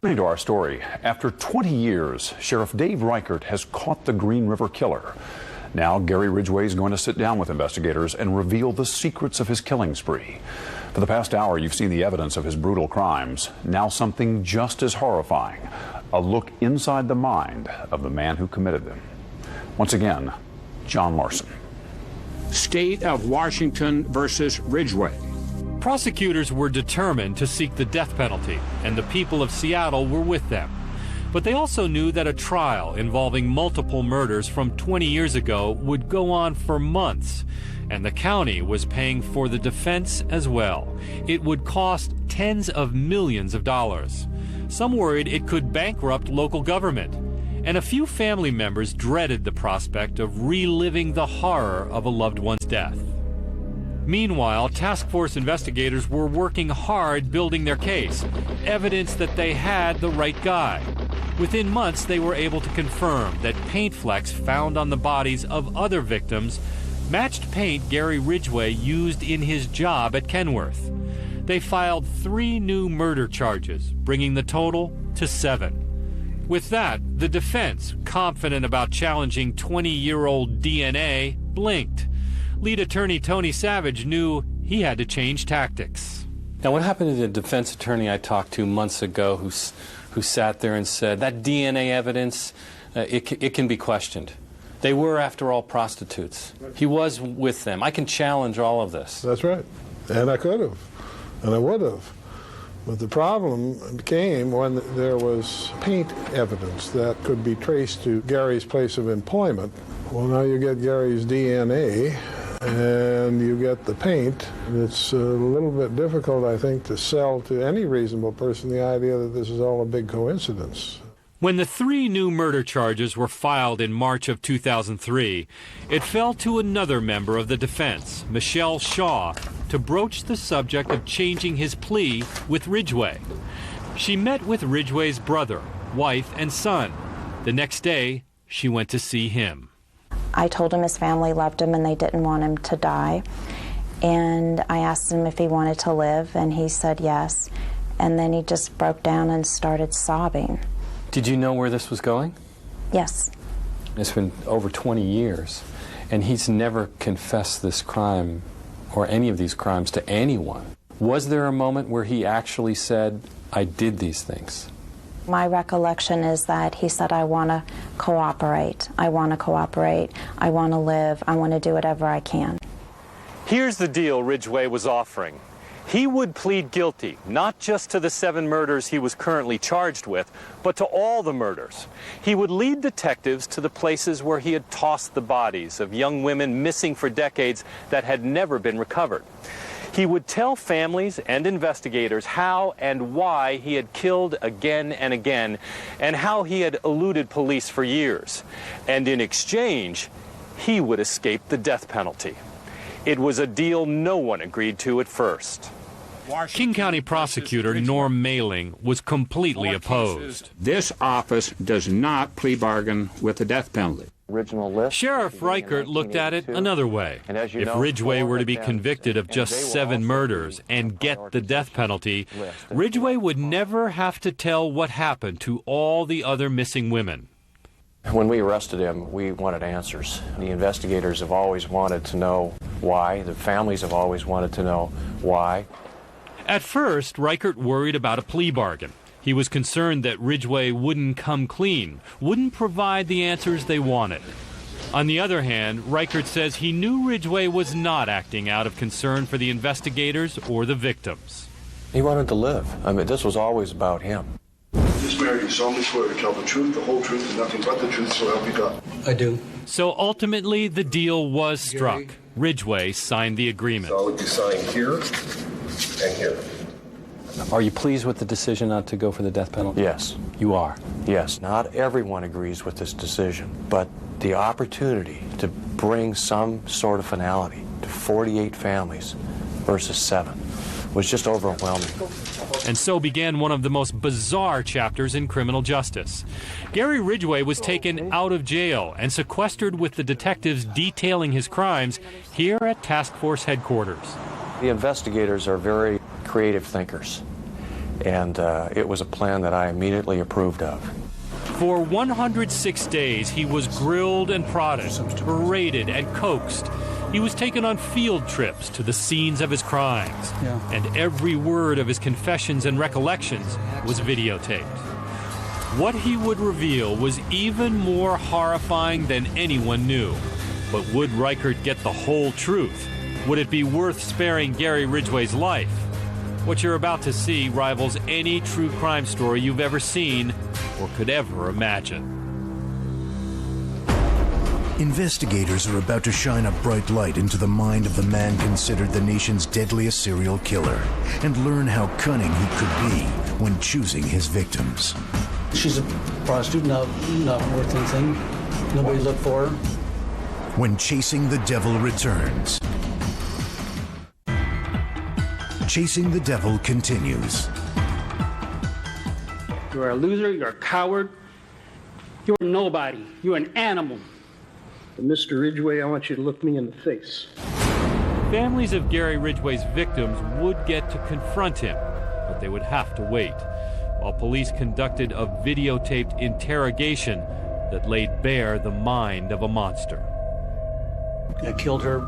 To our story, after 20 years, Sheriff Dave Reichert has caught the Green River Killer. Now, Gary Ridgway is going to sit down with investigators and reveal the secrets of his killing spree. For the past hour, you've seen the evidence of his brutal crimes. Now something just as horrifying, a look inside the mind of the man who committed them. Once again, John Larson. State of Washington versus Ridgway. Prosecutors were determined to seek the death penalty, and the people of Seattle were with them. But they also knew that a trial involving multiple murders from 20 years ago would go on for months, and the county was paying for the defense as well. It would cost tens of millions of dollars. Some worried it could bankrupt local government, and a few family members dreaded the prospect of reliving the horror of a loved one's death. Meanwhile, task force investigators were working hard building their case, evidence that they had the right guy. Within months, they were able to confirm that paint flecks found on the bodies of other victims matched paint Gary Ridgway used in his job at Kenworth. They filed 3 new murder charges, bringing the total to 7. With that, the defense, confident about challenging 20-year-old DNA, blinked. Lead attorney Tony Savage knew he had to change tactics. Now, what happened to the defense attorney I talked to months ago who sat there and said, that DNA evidence, it can be questioned. They were, after all, prostitutes. He was with them. I can challenge all of this. That's right. And I could have. And I would have. But the problem came when there was paint evidence that could be traced to Gary's place of employment. Well, now you get Gary's DNA, and you get the paint. It's a little bit difficult, I think, to sell to any reasonable person the idea that this is all a big coincidence. When the 3 new murder charges were filed in March of 2003, it fell to another member of the defense, Michelle Shaw, to broach the subject of changing his plea with Ridgway. She met with Ridgway's brother, wife, and son. The next day, she went to see him. I told him his family loved him and they didn't want him to die. And I asked him if he wanted to live, and he said yes. And then he just broke down and started sobbing. Did you know where this was going? Yes. It's been over 20 years, and he's never confessed this crime or any of these crimes to anyone. Was there a moment where he actually said, I did these things? My recollection is that he said, I want to cooperate. I want to cooperate. I want to live. I want to do whatever I can. Here's the deal Ridgway was offering. He would plead guilty, not just to the 7 murders he was currently charged with, but to all the murders. He would lead detectives to the places where he had tossed the bodies of young women missing for decades that had never been recovered. He would tell families and investigators how and why he had killed again and again, and how he had eluded police for years. And in exchange, he would escape the death penalty. It was a deal no one agreed to at first. King County prosecutor Norm Mailing was completely opposed. This office does not plea bargain with the death penalty. Original list. Sheriff Reichert looked at it another way. If Ridgway were to be convicted of just 7 murders and get the death penalty, Ridgway would never have to tell what happened to all the other missing women. When we arrested him, we wanted answers. The investigators have always wanted to know why. The families have always wanted to know why. At first, Reichert worried about a plea bargain. He was concerned that Ridgway wouldn't come clean, wouldn't provide the answers they wanted. On the other hand, Reichert says he knew Ridgway was not acting out of concern for the investigators or the victims. He wanted to live. I mean, this was always about him. This marriage, you solemnly swear to tell the truth, the whole truth, and nothing but the truth, so help you God. I do. So ultimately, the deal was struck. Ridgway signed the agreement. So I would sign here and here. Are you pleased with the decision not to go for the death penalty? Yes. You are? Yes. Not everyone agrees with this decision, but the opportunity to bring some sort of finality to 48 families versus 7 was just overwhelming. And so began one of the most bizarre chapters in criminal justice. Gary Ridgway was taken out of jail and sequestered with the detectives detailing his crimes here at Task Force headquarters. The investigators are very creative thinkers, and it was a plan that I immediately approved of. For 106 days, he was grilled and prodded, berated and coaxed. He was taken on field trips to the scenes of his crimes, and every word of his confessions and recollections was videotaped. What he would reveal was even more horrifying than anyone knew. But would Reichert get the whole truth? Would it be worth sparing Gary Ridgway's life? What you're about to see rivals any true crime story you've ever seen or could ever imagine. Investigators are about to shine a bright light into the mind of the man considered the nation's deadliest serial killer and learn how cunning he could be when choosing his victims. She's a prostitute, not worth anything. Nobody looked for her. When Chasing the Devil returns. Chasing the Devil continues. You're a loser, you're a coward, you're nobody, you're an animal. Mr. Ridgway, I want you to look me in the face. Families of Gary Ridgway's victims would get to confront him, but they would have to wait, while police conducted a videotaped interrogation that laid bare the mind of a monster. I killed her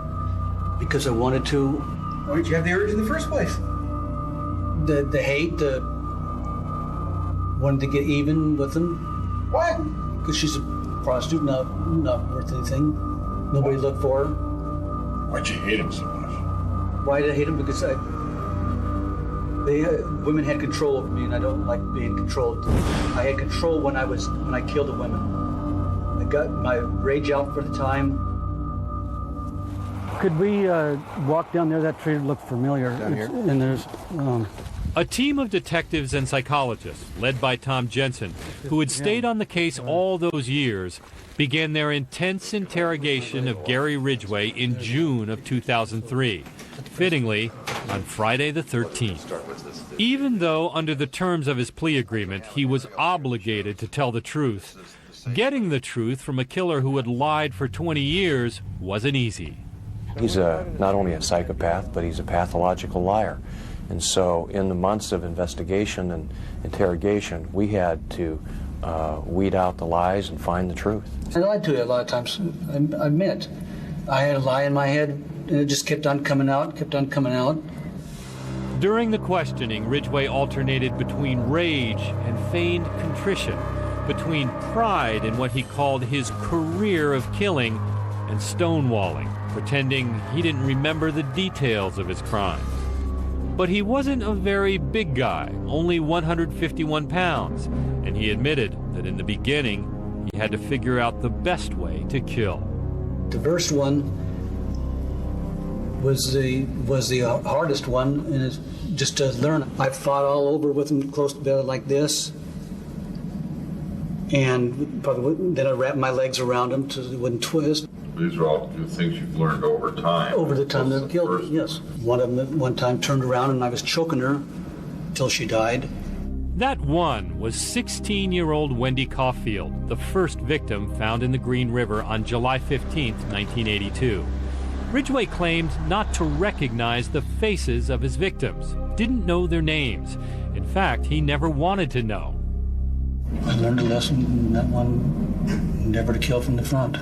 because I wanted to. Why did you have the urge in the first place? The hate, wanted to get even with him. What? Because she's a prostitute, not worth anything. Nobody looked for her. Why'd you hate him so much? Why did I hate him? Because women had control over me, and I don't like being controlled. I had control when I killed the women. I got my rage out for the time. Could we walk down there? That tree looked familiar. Down here? And there's... A team of detectives and psychologists, led by Tom Jensen, who had stayed on the case all those years, began their intense interrogation of Gary Ridgway in June of 2003, fittingly on Friday the 13th. Even though under the terms of his plea agreement he was obligated to tell the truth, getting the truth from a killer who had lied for 20 years wasn't easy. He's not only a psychopath, but he's a pathological liar. And so in the months of investigation and interrogation, we had to weed out the lies and find the truth. I lied to you a lot of times. I admit. I had a lie in my head, and it just kept on coming out, During the questioning, Ridgway alternated between rage and feigned contrition, between pride in what he called his career of killing and stonewalling, pretending he didn't remember the details of his crimes. But he wasn't a very big guy, only 151 pounds, and he admitted that in the beginning he had to figure out the best way to kill. The first one was the hardest one, and it's just to learn. I fought all over with him close to bed like this, and then I wrapped my legs around him so he wouldn't twist. These are all the things you've learned over time. Over the time that killed me, yes. One of them at one time turned around and I was choking her until she died. That one was 16-year-old Wendy Caulfield, the first victim found in the Green River on July 15, 1982. Ridgway claimed not to recognize the faces of his victims, didn't know their names. In fact, he never wanted to know. I learned a lesson in that one, never to kill from the front.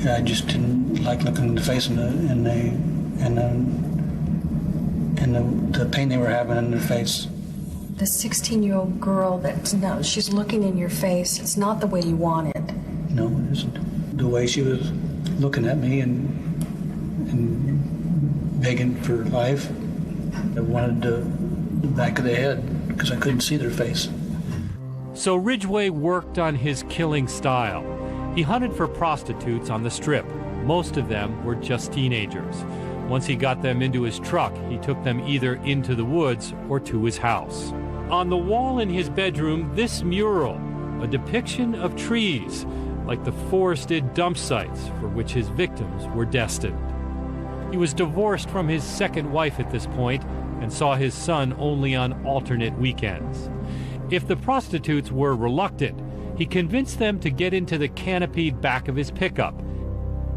I just didn't like looking in the face and the pain they were having in their face. The 16-year-old girl she's looking in your face. It's not the way you want it. No, it isn't. The way she was looking at me and begging for life. I wanted the back of the head because I couldn't see their face. So Ridgway worked on his killing style. He hunted for prostitutes on the Strip. Most of them were just teenagers. Once he got them into his truck, he took them either into the woods or to his house. On the wall in his bedroom, this mural, a depiction of trees, like the forested dump sites for which his victims were destined. He was divorced from his second wife at this point and saw his son only on alternate weekends. If the prostitutes were reluctant, he convinced them to get into the canopied back of his pickup.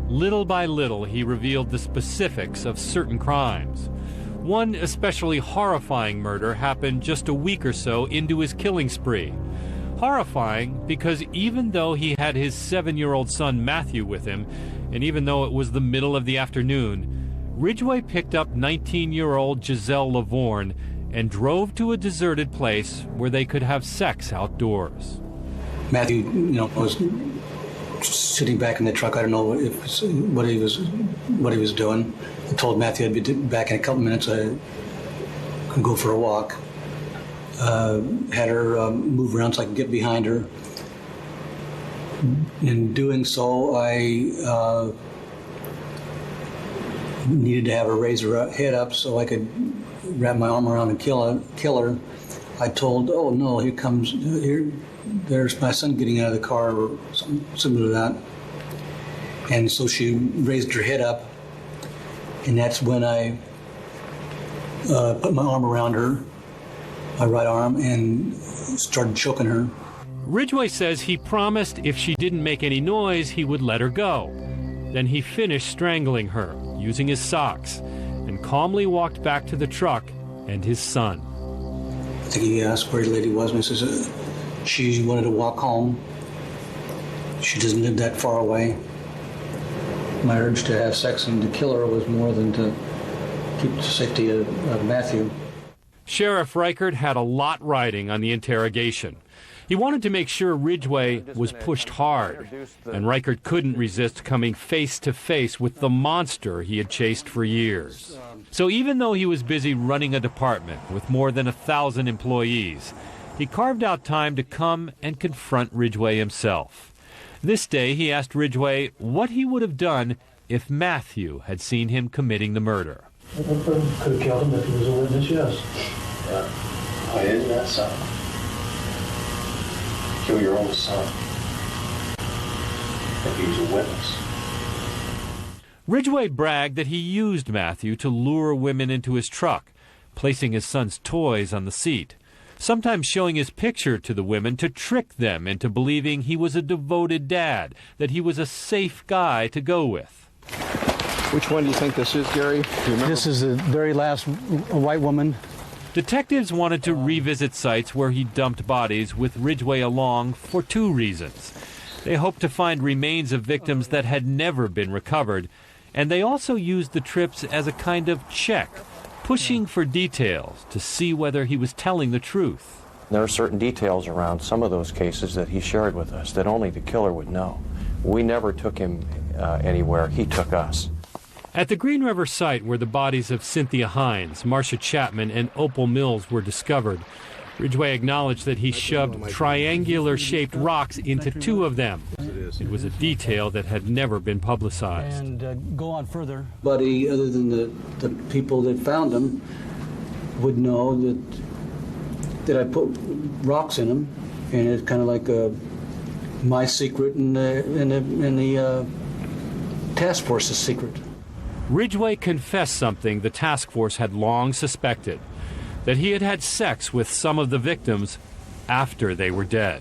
Little by little, he revealed the specifics of certain crimes. One especially horrifying murder happened just a week or so into his killing spree. Horrifying because even though he had his 7-year-old son Matthew with him, and even though it was the middle of the afternoon, Ridgway picked up 19-year-old Giselle Lavorne and drove to a deserted place where they could have sex outdoors. Matthew, was sitting back in the truck. I don't know what he was doing. I told Matthew I'd be back in a couple minutes. I could go for a walk. Had her move around so I could get behind her. In doing so, I needed to have her raise her head up so I could wrap my arm around and kill her. I told, oh no, there's my son getting out of the car, or something similar to that. And so she raised her head up, and that's when I put my arm around her, my right arm, and started choking her. Ridgway says he promised if she didn't make any noise, he would let her go. Then he finished strangling her, using his socks, and calmly walked back to the truck and his son. I think he asked where the lady was, and he says she wanted to walk home. She doesn't live that far away. My urge to have sex and to kill her was more than to keep the safety of Matthew. Sheriff Reichert had a lot riding on the interrogation. He wanted to make sure Ridgway was pushed hard, and Reichert couldn't resist coming face to face with the monster he had chased for years. So even though he was busy running a department with more than 1,000 employees, he carved out time to come and confront Ridgway himself. This day he asked Ridgway what he would have done if Matthew had seen him committing the murder. I could have killed him if he was a witness, yes. Why isn't that so? Kill your own son if he was a witness. Ridgway bragged that he used Matthew to lure women into his truck, placing his son's toys on the seat, sometimes showing his picture to the women to trick them into believing he was a devoted dad, that he was a safe guy to go with. Which one do you think this is, Gary? This is the very last white woman. Detectives wanted to revisit sites where he dumped bodies with Ridgway along for two reasons. They hoped to find remains of victims that had never been recovered, and they also used the trips as a kind of check, pushing for details to see whether he was telling the truth. There are certain details around some of those cases that he shared with us that only the killer would know. We never took him anywhere. He took us. At the Green River site where the bodies of Cynthia Hines, Marcia Chapman, and Opal Mills were discovered, Ridgway acknowledged that he shoved triangular-shaped rocks into two of them. It was a detail that had never been publicized. And go on further. Nobody other than the people that found them would know that I put rocks in them, and it's kind of like my secret and the task force's secret. Ridgway confessed something the task force had long suspected, that he had had sex with some of the victims after they were dead.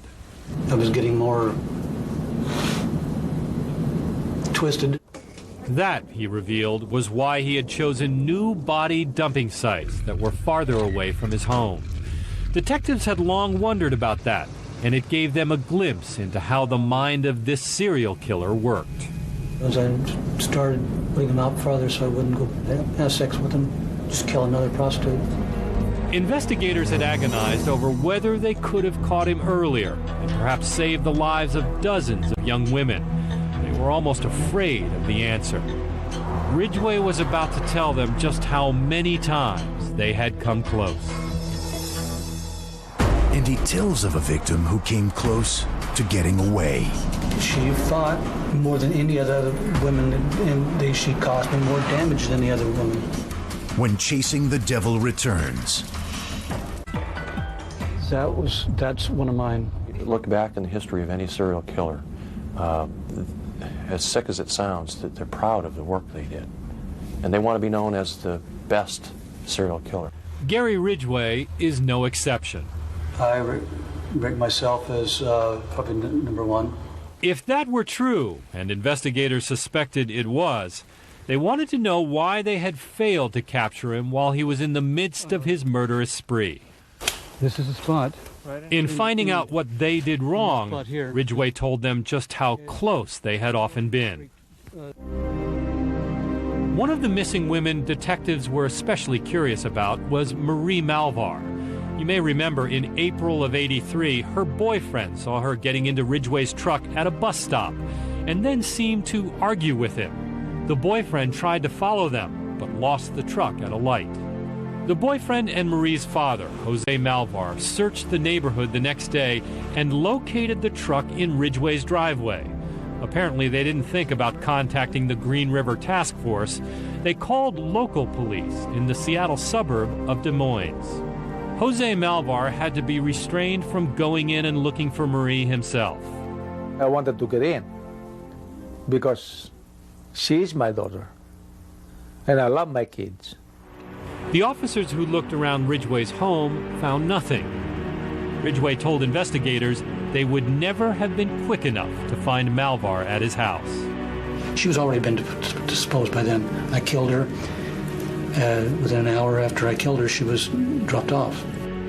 I was getting more twisted. That, he revealed, was why he had chosen new body dumping sites that were farther away from his home. Detectives had long wondered about that, and it gave them a glimpse into how the mind of this serial killer worked. As I started putting them out farther so I wouldn't go have sex with them, just kill another prostitute. Investigators had agonized over whether they could have caught him earlier and perhaps saved the lives of dozens of young women. They were almost afraid of the answer. Ridgway was about to tell them just how many times they had come close. And he tells of a victim who came close to getting away. She fought more than any of the other women, and she caused me more damage than the other women. When Chasing the Devil returns. That's one of mine. Look back in the history of any serial killer. As sick as it sounds, that they're proud of the work they did. And they want to be known as the best serial killer. Gary Ridgway is no exception. I rate myself as probably number one. If that were true, and investigators suspected it was, they wanted to know why they had failed to capture him while he was in the midst of his murderous spree. This is the spot. In finding out what they did wrong, Ridgway told them just how close they had often been. One of the missing women detectives were especially curious about was Marie Malvar. You may remember in April of '83, her boyfriend saw her getting into Ridgway's truck at a bus stop and then seemed to argue with him. The boyfriend tried to follow them, but lost the truck at a light. The boyfriend and Marie's father, Jose Malvar, searched the neighborhood the next day and located the truck in Ridgway's driveway. Apparently, they didn't think about contacting the Green River Task Force. They called local police in the Seattle suburb of Des Moines. Jose Malvar had to be restrained from going in and looking for Marie himself. I wanted to get in because she is my daughter, and I love my kids. The officers who looked around Ridgway's home found nothing. Ridgway told investigators they would never have been quick enough to find Malvar at his house. She was already been disposed by then. I killed her. Within an hour after I killed her, she was dropped off.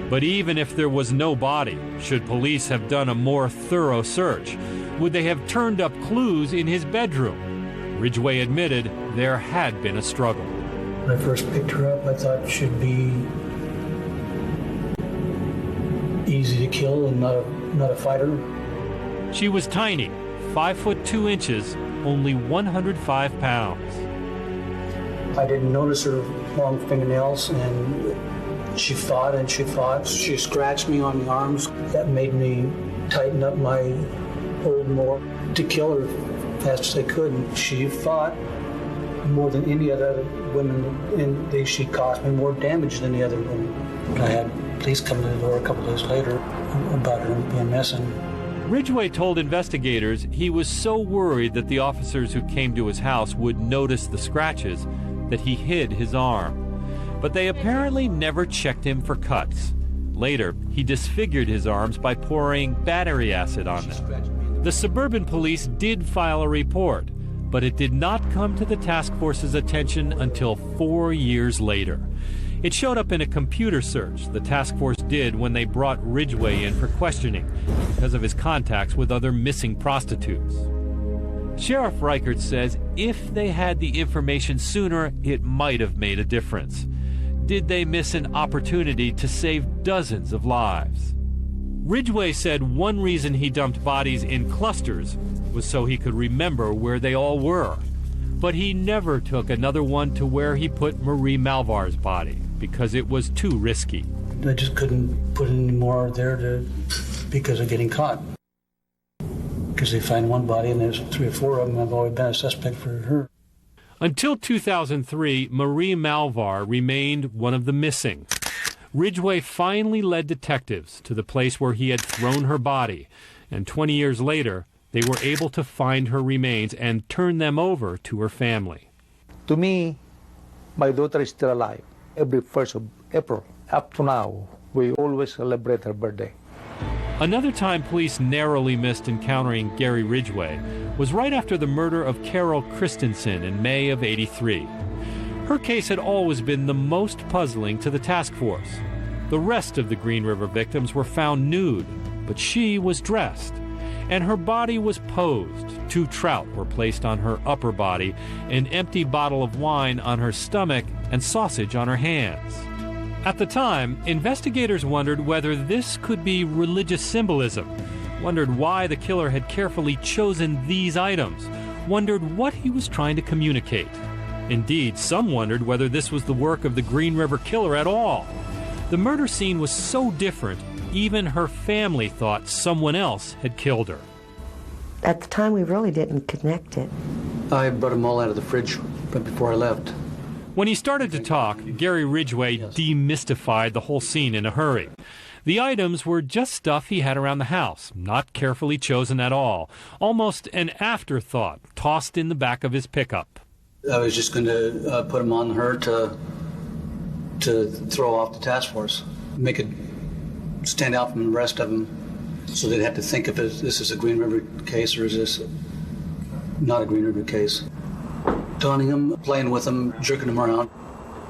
But even if there was no body, should police have done a more thorough search? Would they have turned up clues in his bedroom? Ridgway admitted there had been a struggle. When I first picked her up, I thought she'd be easy to kill and not a fighter. She was tiny, 5 foot 2 inches, only 105 pounds. I didn't notice her long fingernails, and she fought and she fought. She scratched me on the arms. That made me tighten up my hold more to kill her fast as I could. And she fought more than any of the other women, and she caused me more damage than the other women. I had police come to the door a couple days later about her being missing. Ridgway told investigators he was so worried that the officers who came to his house would notice the scratches that he hid his arm. But they apparently never checked him for cuts. Later, he disfigured his arms by pouring battery acid on them. The suburban police did file a report, but it did not come to the task force's attention until 4 years later. It showed up in a computer search the task force did when they brought Ridgway in for questioning because of his contacts with other missing prostitutes. Sheriff Reichert says if they had the information sooner, it might have made a difference. Did they miss an opportunity to save dozens of lives? Ridgway said one reason he dumped bodies in clusters was so he could remember where they all were. But he never took another one to where he put Marie Malvar's body because it was too risky. I just couldn't put any more there because of getting caught. Because they find one body and there's 3 or 4 of them. I've always been a suspect for her. Until 2003, Marie Malvar remained one of the missing. Ridgway finally led detectives to the place where he had thrown her body, and 20 years later, they were able to find her remains and turn them over to her family. To me, my daughter is still alive. Every 1st of April, up to now, we always celebrate her birthday. Another time police narrowly missed encountering Gary Ridgway was right after the murder of Carol Christensen in May of '83. Her case had always been the most puzzling to the task force. The rest of the Green River victims were found nude, but she was dressed, and her body was posed. 2 trout were placed on her upper body, an empty bottle of wine on her stomach, and sausage on her hands. At the time, investigators wondered whether this could be religious symbolism, wondered why the killer had carefully chosen these items, wondered what he was trying to communicate. Indeed, some wondered whether this was the work of the Green River Killer at all. The murder scene was so different, even her family thought someone else had killed her. At the time, we really didn't connect it. I brought them all out of the fridge right before I left. When he started to talk, Gary Ridgway demystified the whole scene in a hurry. The items were just stuff he had around the house, not carefully chosen at all, almost an afterthought tossed in the back of his pickup. I was just going to put them on her to throw off the task force, make it stand out from the rest of them, so they'd have to think if this is a Green River case or is this not a Green River case. Taunting them, playing with them, jerking them around.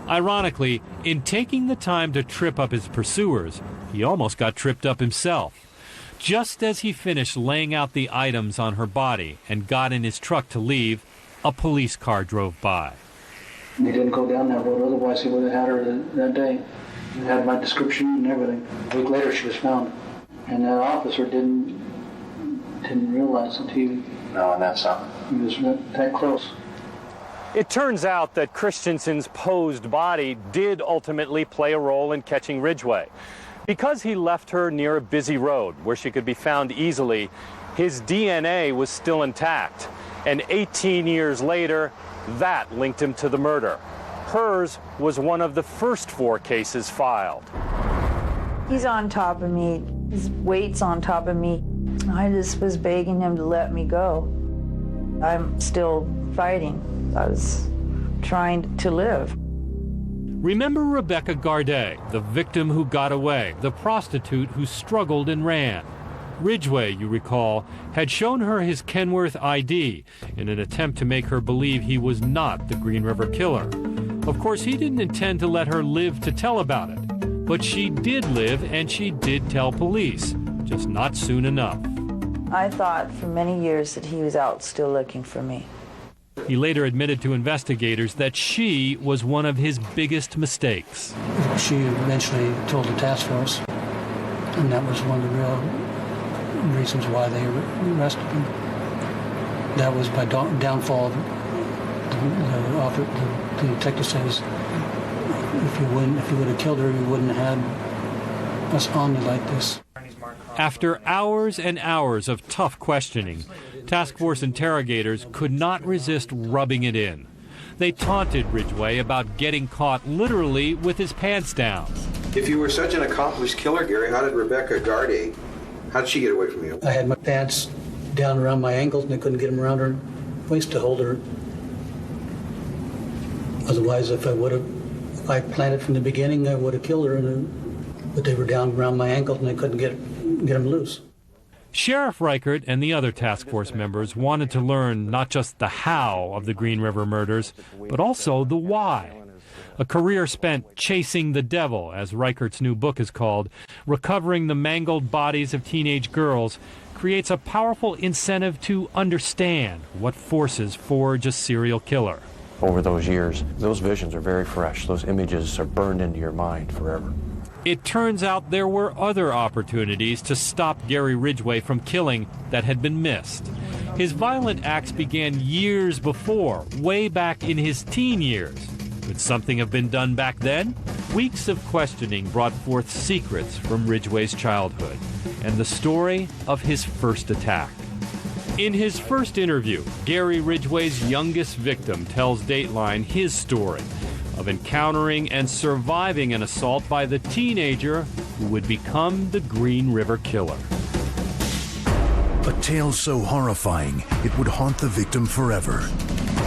Ironically, in taking the time to trip up his pursuers, he almost got tripped up himself. Just as he finished laying out the items on her body and got in his truck to leave, a police car drove by. He didn't go down that road, otherwise he would have had her that day. He had my description and everything. A week later she was found. And that officer didn't realize that he was that close. It turns out that Christensen's posed body did ultimately play a role in catching Ridgway. Because he left her near a busy road where she could be found easily, his DNA was still intact. And 18 years later, that linked him to the murder. Hers was one of the first 4 cases filed. He's on top of me. His weight's on top of me. I just was begging him to let me go. I'm still fighting. I was trying to live. Remember Rebecca Gardet, the victim who got away, the prostitute who struggled and ran. Ridgway, you recall, had shown her his Kenworth ID in an attempt to make her believe he was not the Green River killer. Of course, he didn't intend to let her live to tell about it. But she did live, and she did tell police, just not soon enough. I thought for many years that he was out still looking for me. He later admitted to investigators that she was one of his biggest mistakes. She eventually told the task force, and that was one of the real reasons why they arrested him. That was by downfall of the detective says, if you would have killed her, you wouldn't have had us on you like this. After hours and hours of tough questioning, task force interrogators could not resist rubbing it in. They taunted Ridgway about getting caught literally with his pants down. If you were such an accomplished killer, Gary, how did Rebecca Gardet, how did she get away from you? I had my pants down around my ankles and I couldn't get them around her waist to hold her. Otherwise, if I planned it from the beginning, I would have killed her, but they were down around my ankles and I couldn't get them loose. Sheriff Reichert and the other task force members wanted to learn not just the how of the Green River murders, but also the why. A career spent chasing the devil, as Reichert's new book is called, recovering the mangled bodies of teenage girls, creates a powerful incentive to understand what forces forge a serial killer. Over those years, those visions are very fresh. Those images are burned into your mind forever. It turns out there were other opportunities to stop Gary Ridgway from killing that had been missed. His violent acts began years before, way back in his teen years. Could something have been done back then? Weeks of questioning brought forth secrets from Ridgway's childhood and the story of his first attack. In his first interview, Gary Ridgway's youngest victim tells Dateline his story of encountering and surviving an assault by the teenager who would become the Green River Killer. A tale so horrifying it would haunt the victim forever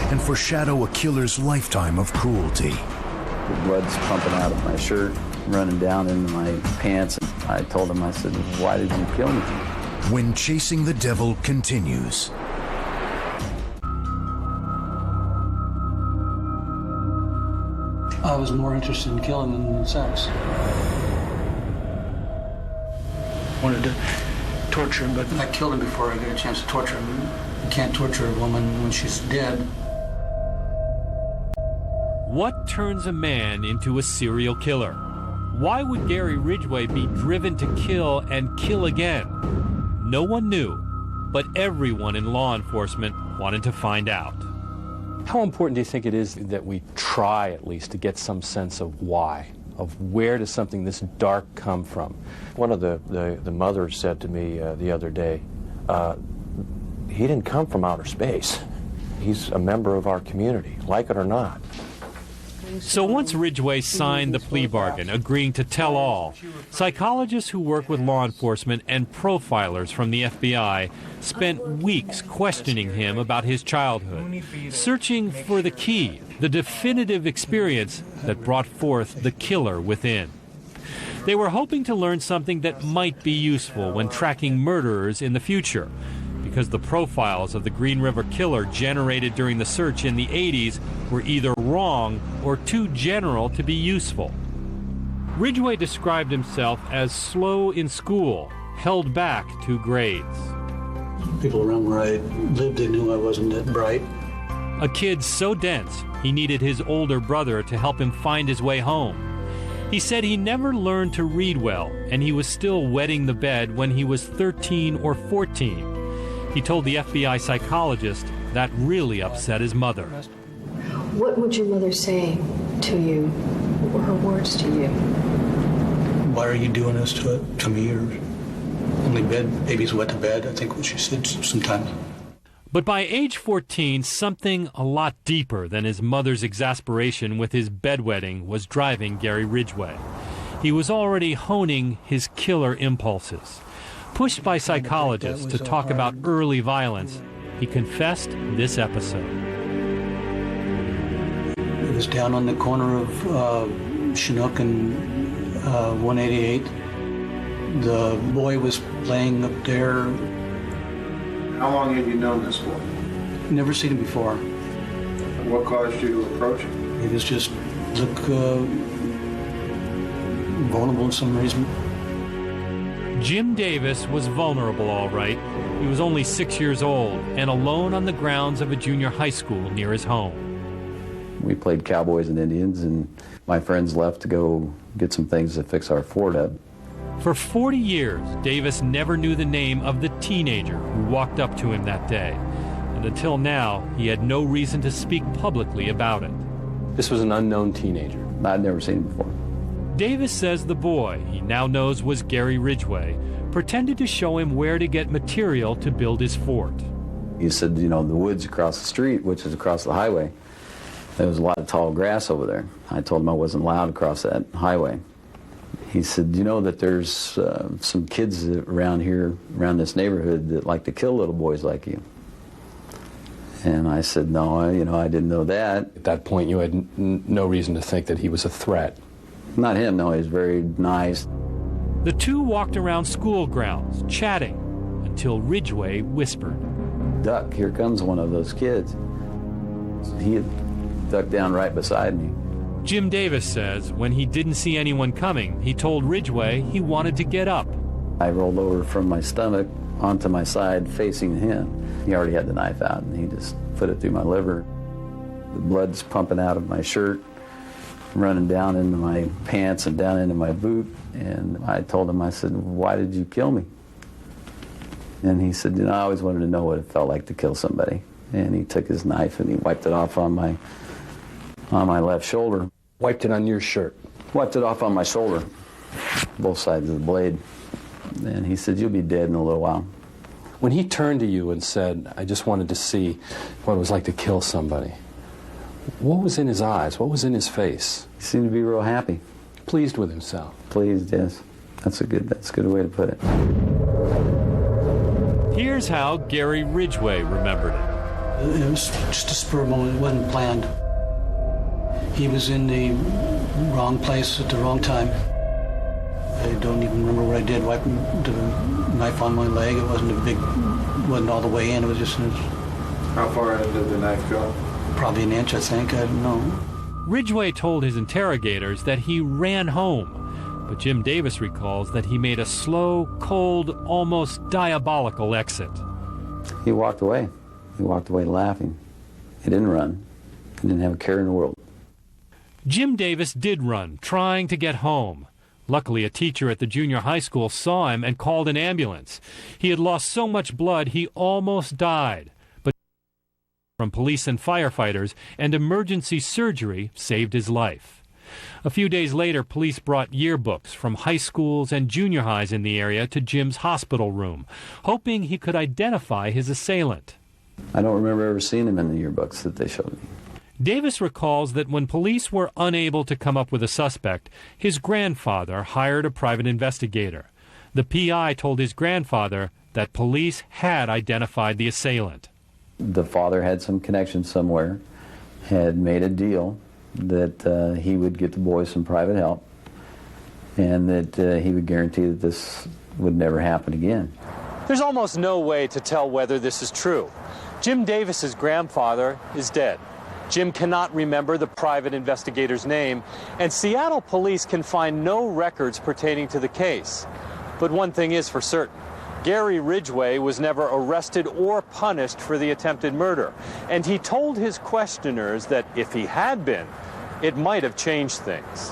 and foreshadow a killer's lifetime of cruelty. The blood's pumping out of my shirt, running down into my pants. I told him, I said, "Why did you kill me?" When Chasing the Devil continues. I was more interested in killing than in sex. Wanted to torture him, but I killed him before I got a chance to torture him. You can't torture a woman when she's dead. What turns a man into a serial killer? Why would Gary Ridgway be driven to kill and kill again? No one knew, but everyone in law enforcement wanted to find out. How important do you think it is that we try at least to get some sense of why, of where does something this dark come from? One of the mothers said to me the other day, he didn't come from outer space. He's a member of our community, like it or not. So once Ridgway signed the plea bargain, agreeing to tell all, psychologists who work with law enforcement and profilers from the FBI spent weeks questioning him about his childhood, searching for the key, the definitive experience that brought forth the killer within. They were hoping to learn something that might be useful when tracking murderers in the future, because the profiles of the Green River Killer generated during the search in the 80s were either wrong or too general to be useful. Ridgway described himself as slow in school, held back 2 grades. People around where I lived, they knew I wasn't that bright. A kid so dense, he needed his older brother to help him find his way home. He said he never learned to read well, and he was still wetting the bed when he was 13 or 14. He told the FBI psychologist that really upset his mother. What would your mother say to you? What were her words to you? Why are you doing this to me? Or only babies wet the bed, I think what she said sometimes. But by age 14, something a lot deeper than his mother's exasperation with his bedwetting was driving Gary Ridgway. He was already honing his killer impulses. Pushed by psychologists to talk about early violence, he confessed this episode. It was down on the corner of Chinook and 188. The boy was playing up there. How long have you known this boy? Never seen him before. And what caused you to approach him? He was just vulnerable for some reason. Jim Davis was vulnerable, all right. He was only 6 years old and alone on the grounds of a junior high school near his home. We played cowboys and Indians, and my friends left to go get some things to fix our Ford up. For 40 years, Davis never knew the name of the teenager who walked up to him that day. And until now, he had no reason to speak publicly about it. This was an unknown teenager. I'd never seen him before. Davis says the boy he now knows was Gary Ridgway pretended to show him where to get material to build his fort. He said, the woods across the street, which is across the highway, there was a lot of tall grass over there. I told him I wasn't allowed to cross that highway. He said, that there's some kids around here, around this neighborhood, that like to kill little boys like you. And I said, no, I didn't know that. At that point, you had no reason to think that he was a threat. Not him, no, he was very nice. The two walked around school grounds, chatting, until Ridgway whispered, "Duck, here comes one of those kids." He had ducked down right beside me. Jim Davis says when he didn't see anyone coming, he told Ridgway he wanted to get up. I rolled over from my stomach onto my side facing him. He already had the knife out, and he just put it through my liver. The blood's pumping out of my shirt, running down into my pants and down into my boot. And I told him, I said, "Why did you kill me?" And he said, I always wanted to know what it felt like to kill somebody. And he took his knife and he wiped it off on my left shoulder. Wiped it on your shirt? Wiped it off on my shoulder, both sides of the blade. And he said, "You'll be dead in a little while." When he turned to you and said, "I just wanted to see what it was like to kill somebody," what was in his eyes? What was in his face? He seemed to be real happy. Pleased with himself? Pleased, yes. That's a good way to put it. Here's how Gary Ridgway remembered it. It was just a spur of the moment. It wasn't planned. He was in the wrong place at the wrong time. I don't even remember what I did. Wiping the knife on my leg. It wasn't all the way in. It was just. How far in did the knife go? Probably an inch, I think. I don't know. Ridgway told his interrogators that he ran home, but Jim Davis recalls that he made a slow, cold, almost diabolical exit. He walked away. He walked away laughing. He didn't run. He didn't have a care in the world. Jim Davis did run, trying to get home. Luckily, a teacher at the junior high school saw him and called an ambulance. He had lost so much blood he almost died. But from police and firefighters and emergency surgery saved his life. A few days later, police brought yearbooks from high schools and junior highs in the area to Jim's hospital room, hoping he could identify his assailant. I don't remember ever seeing him in the yearbooks that they showed me. Davis recalls that when police were unable to come up with a suspect, his grandfather hired a private investigator. The PI told his grandfather that police had identified the assailant. The father had some connection somewhere, had made a deal that he would get the boys some private help, and that he would guarantee that this would never happen again. There's almost no way to tell whether this is true. Jim Davis's grandfather is dead. Jim cannot remember the private investigator's name, and Seattle police can find no records pertaining to the case. But one thing is for certain. Gary Ridgway was never arrested or punished for the attempted murder, and he told his questioners that if he had been, it might have changed things.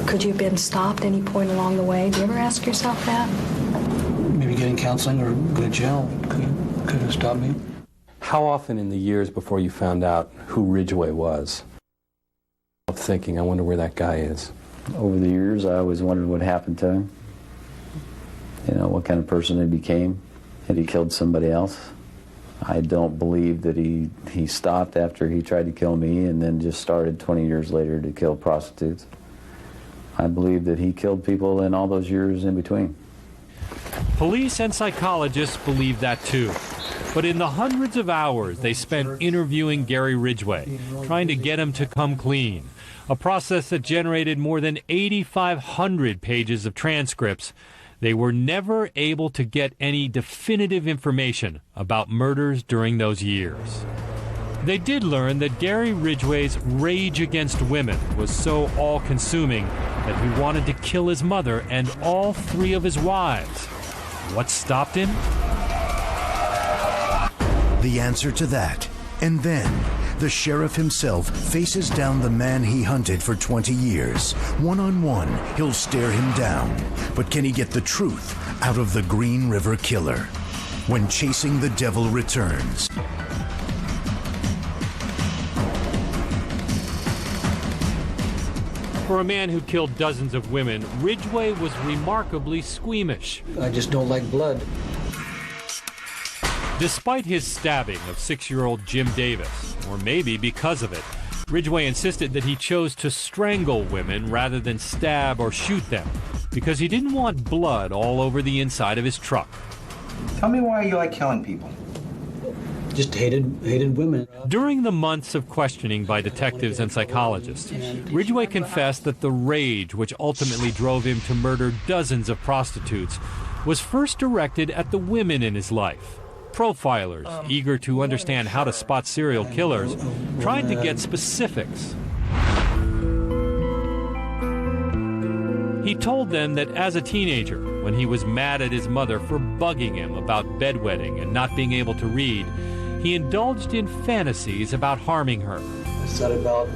Could you have been stopped any point along the way? Do you ever ask yourself that? Maybe getting counseling or go to jail could have stopped me. How often in the years before you found out who Ridgway was, of thinking, I wonder where that guy is? Over the years, I always wondered what happened to him. You know, what kind of person he became. Had he killed somebody else? I don't believe that he stopped after he tried to kill me and then just started 20 years later to kill prostitutes. I believe that he killed people in all those years in between. Police and psychologists believe that too. But in the hundreds of hours they spent interviewing Gary Ridgway, trying to get him to come clean, a process that generated more than 8,500 pages of transcripts, they were never able to get any definitive information about murders during those years. They did learn that Gary Ridgway's rage against women was so all-consuming that he wanted to kill his mother and all 3 of his wives. What stopped him? The answer to that. And then, the sheriff himself faces down the man he hunted for 20 years. One-on-one, he'll stare him down. But can he get the truth out of the Green River Killer? When Chasing the Devil returns. For a man who killed dozens of women, Ridgway was remarkably squeamish. I just don't like blood. Despite his stabbing of 6-year-old Jim Davis, or maybe because of it, Ridgway insisted that he chose to strangle women rather than stab or shoot them, because he didn't want blood all over the inside of his truck. Tell me why you like killing people. Just hated women. During the months of questioning by detectives and psychologists, Ridgway confessed that the rage which ultimately drove him to murder dozens of prostitutes was first directed at the women in his life. Profilers, eager to understand how to spot serial killers, tried to get specifics. He told them that as a teenager, when he was mad at his mother for bugging him about bedwetting and not being able to read, he indulged in fantasies about harming her. I thought about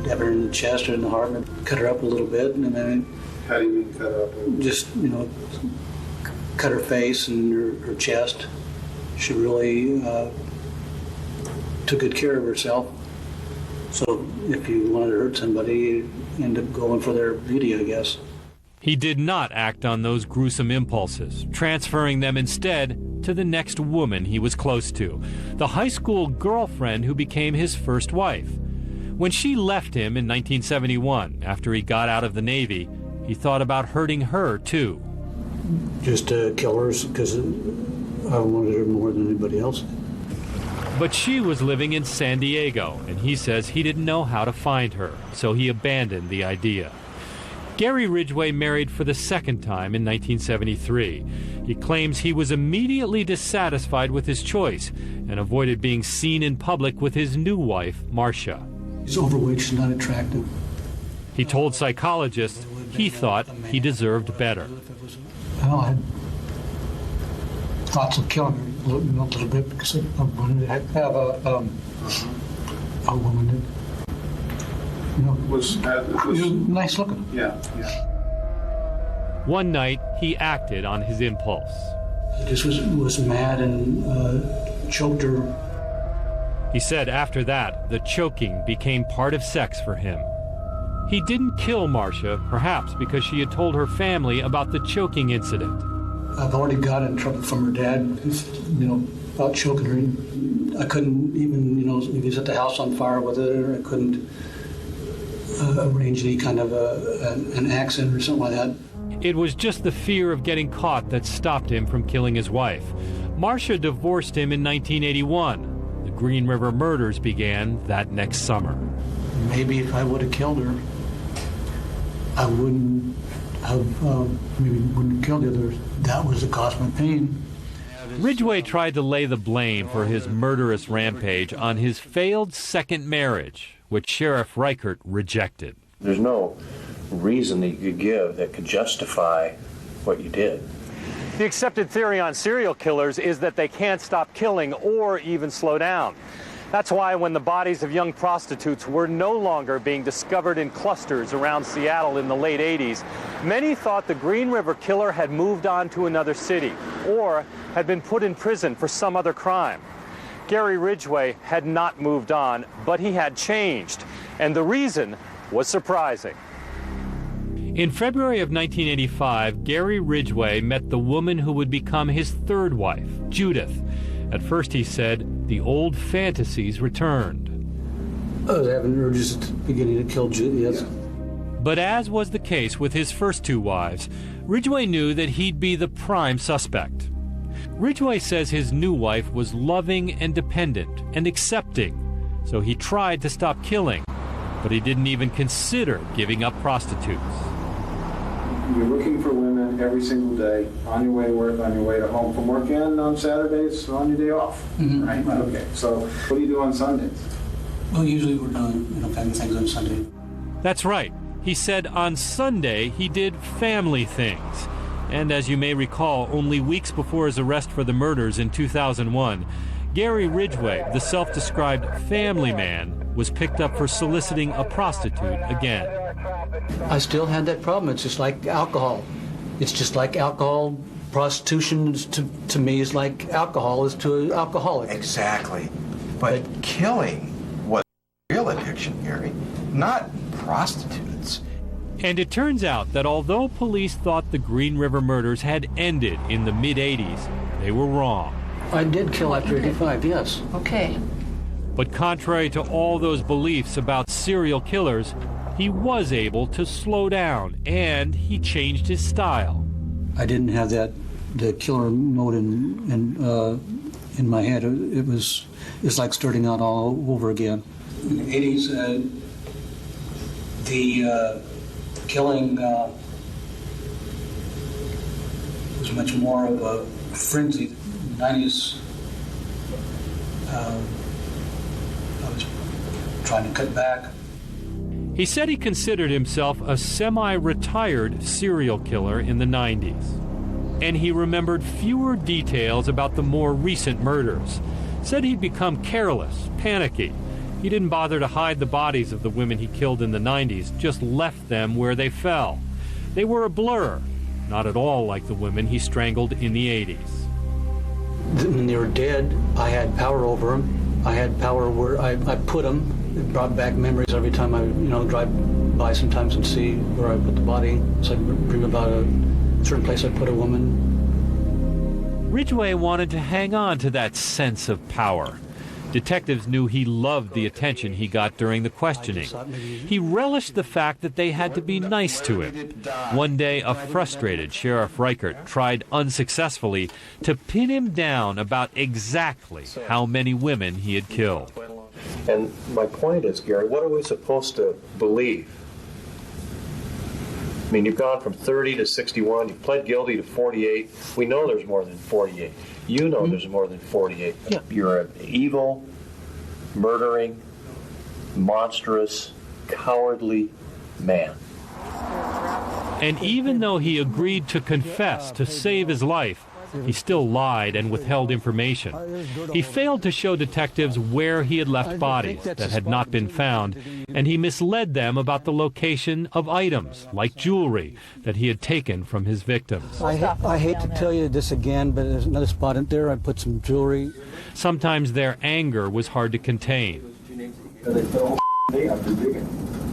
having her in the chest or in the heart and cut her up a little bit, and then How do you mean cut up? just, cut her face and her chest. She really took good care of herself. So if you wanted to hurt somebody, you end up going for their beauty, I guess. He did not act on those gruesome impulses, transferring them instead to the next woman he was close to, the high school girlfriend who became his first wife. When she left him in 1971, after he got out of the Navy, he thought about hurting her too. Just to kill her because I wanted her more than anybody else. But she was living in San Diego, and he says he didn't know how to find her, so he abandoned the idea. Gary Ridgway married for the second time in 1973. He claims he was immediately dissatisfied with his choice and avoided being seen in public with his new wife, Marcia. She's overweight, she's not attractive. He told psychologists he thought he deserved better. Well, I had thoughts of killing her a little bit because I wanted to have a woman that, was nice looking. Yeah. One night, he acted on his impulse. I just was mad and choked her. He said after that, the choking became part of sex for him. He didn't kill Marcia, perhaps because she had told her family about the choking incident. I've already got in trouble from her dad, about choking her. I couldn't even, if he set the house on fire with her, I couldn't arrange any kind of an accident or something like that. It was just the fear of getting caught that stopped him from killing his wife. Marcia divorced him in 1981. The Green River murders began that next summer. Maybe if I would have killed her, I wouldn't have wouldn't killed the others. That was the cause of my pain. Ridgway tried to lay the blame for his murderous rampage on his failed second marriage, which Sheriff Reichert rejected. There's no reason that you could give that could justify what you did. The accepted theory on serial killers is that they can't stop killing or even slow down. That's why when the bodies of young prostitutes were no longer being discovered in clusters around Seattle in the late 80s, many thought the Green River killer had moved on to another city or had been put in prison for some other crime. Gary Ridgway had not moved on, but he had changed, and the reason was surprising. In February of 1985, Gary Ridgway met the woman who would become his third wife, Judith. At first, he said, the old fantasies returned. I was having urges at the beginning to kill Judith, yes. But as was the case with his first two wives, Ridgway knew that he'd be the prime suspect. Ridgway says his new wife was loving and dependent and accepting, so he tried to stop killing, but he didn't even consider giving up prostitutes. You're looking for women every single day, on your way to work, on your way to home, from work and on Saturdays, on your day off, right? Okay, so what do you do on Sundays? Well, usually we're doing family things on Sunday. That's right. He said on Sunday he did family things. And as you may recall, only weeks before his arrest for the murders in 2001, Gary Ridgway, the self-described family man, was picked up for soliciting a prostitute again. I still had that problem. It's just like alcohol. It's just like alcohol. Prostitution to me is like alcohol is to an alcoholic. Exactly. But killing was real addiction, Gary, not prostitutes. And it turns out that although police thought the Green River murders had ended in the mid-'80s, they were wrong. I did kill after 85, yes. Okay. But contrary to all those beliefs about serial killers, he was able to slow down, and he changed his style. I didn't have the killer mode in my head. It's like starting out all over again. In the 80s, the killing was much more of a frenzy. In the 90s, I was trying to cut back. He said he considered himself a semi-retired serial killer in the 90s. And he remembered fewer details about the more recent murders. Said he'd become careless, panicky. He didn't bother to hide the bodies of the women he killed in the 90s, just left them where they fell. They were a blur, not at all like the women he strangled in the 80s. When they were dead, I had power over them. I had power where I put them. It brought back memories every time I, drive by sometimes and see where I put the body. So I'd dream about a certain place I put a woman. Ridgway wanted to hang on to that sense of power. Detectives knew he loved the attention he got during the questioning. He relished the fact that they had to be nice to him. One day, a frustrated Sheriff Reichert tried unsuccessfully to pin him down about exactly how many women he had killed. And my point is, Gary, what are we supposed to believe? I mean, you've gone from 30 to 61, you pled guilty to 48. We know there's more than 48. You know there's more than 48. Yeah. You're an evil, murdering, monstrous, cowardly man. And even though he agreed to confess to save his life, he still lied and withheld information. He failed to show detectives where he had left bodies that had not been found, and he misled them about the location of items, like jewelry, that he had taken from his victims. I hate to tell you this again, but there's another spot in there. I put some jewelry. Sometimes their anger was hard to contain. They put all day after digging.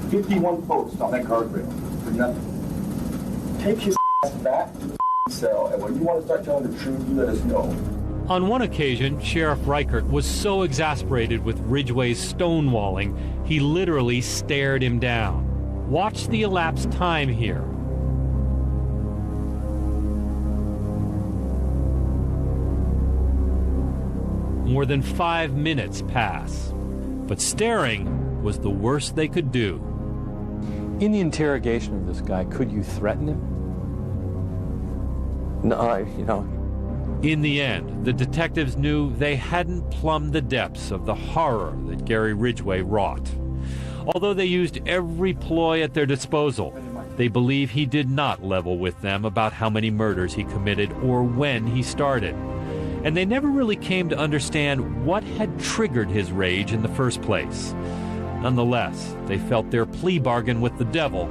51 posts on that guardrail for nothing. Take his ass back to the cell, and when you want to start telling the truth, you let us know. On one occasion, Sheriff Reichert was so exasperated with Ridgway's stonewalling, he literally stared him down. Watch the elapsed time here. More than 5 minutes pass, but staring was the worst they could do. In the interrogation of this guy, could you threaten him? No, In the end, the detectives knew they hadn't plumbed the depths of the horror that Gary Ridgway wrought. Although they used every ploy at their disposal, they believe he did not level with them about how many murders he committed or when he started. And they never really came to understand what had triggered his rage in the first place. Nonetheless, they felt their plea bargain with the devil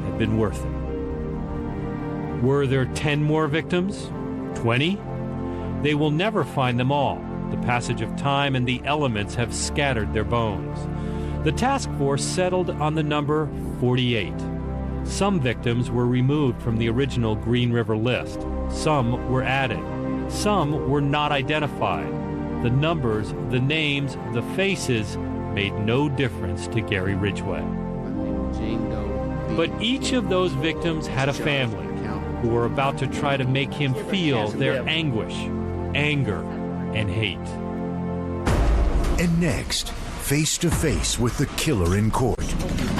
had been worth it. Were there 10 more victims? 20? They will never find them all. The passage of time and the elements have scattered their bones. The task force settled on the number 48. Some victims were removed from the original Green River list. Some were added. Some were not identified. The numbers, the names, the faces made no difference to Gary Ridgway. But each of those victims had a family who were about to try to make him feel their anguish, anger, and hate. And next, face to face with the killer in court.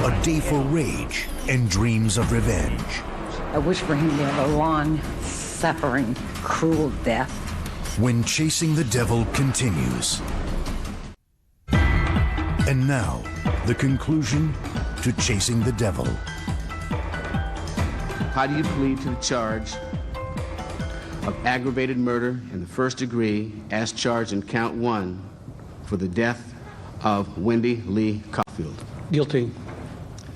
A day for rage and dreams of revenge. I wish for him to have a long, suffering, cruel death. When Chasing the Devil continues. And now, the conclusion to Chasing the Devil. How do you plead to the charge of aggravated murder in the first degree as charged in count 1 for the death of Wendy Lee Caulfield? Guilty.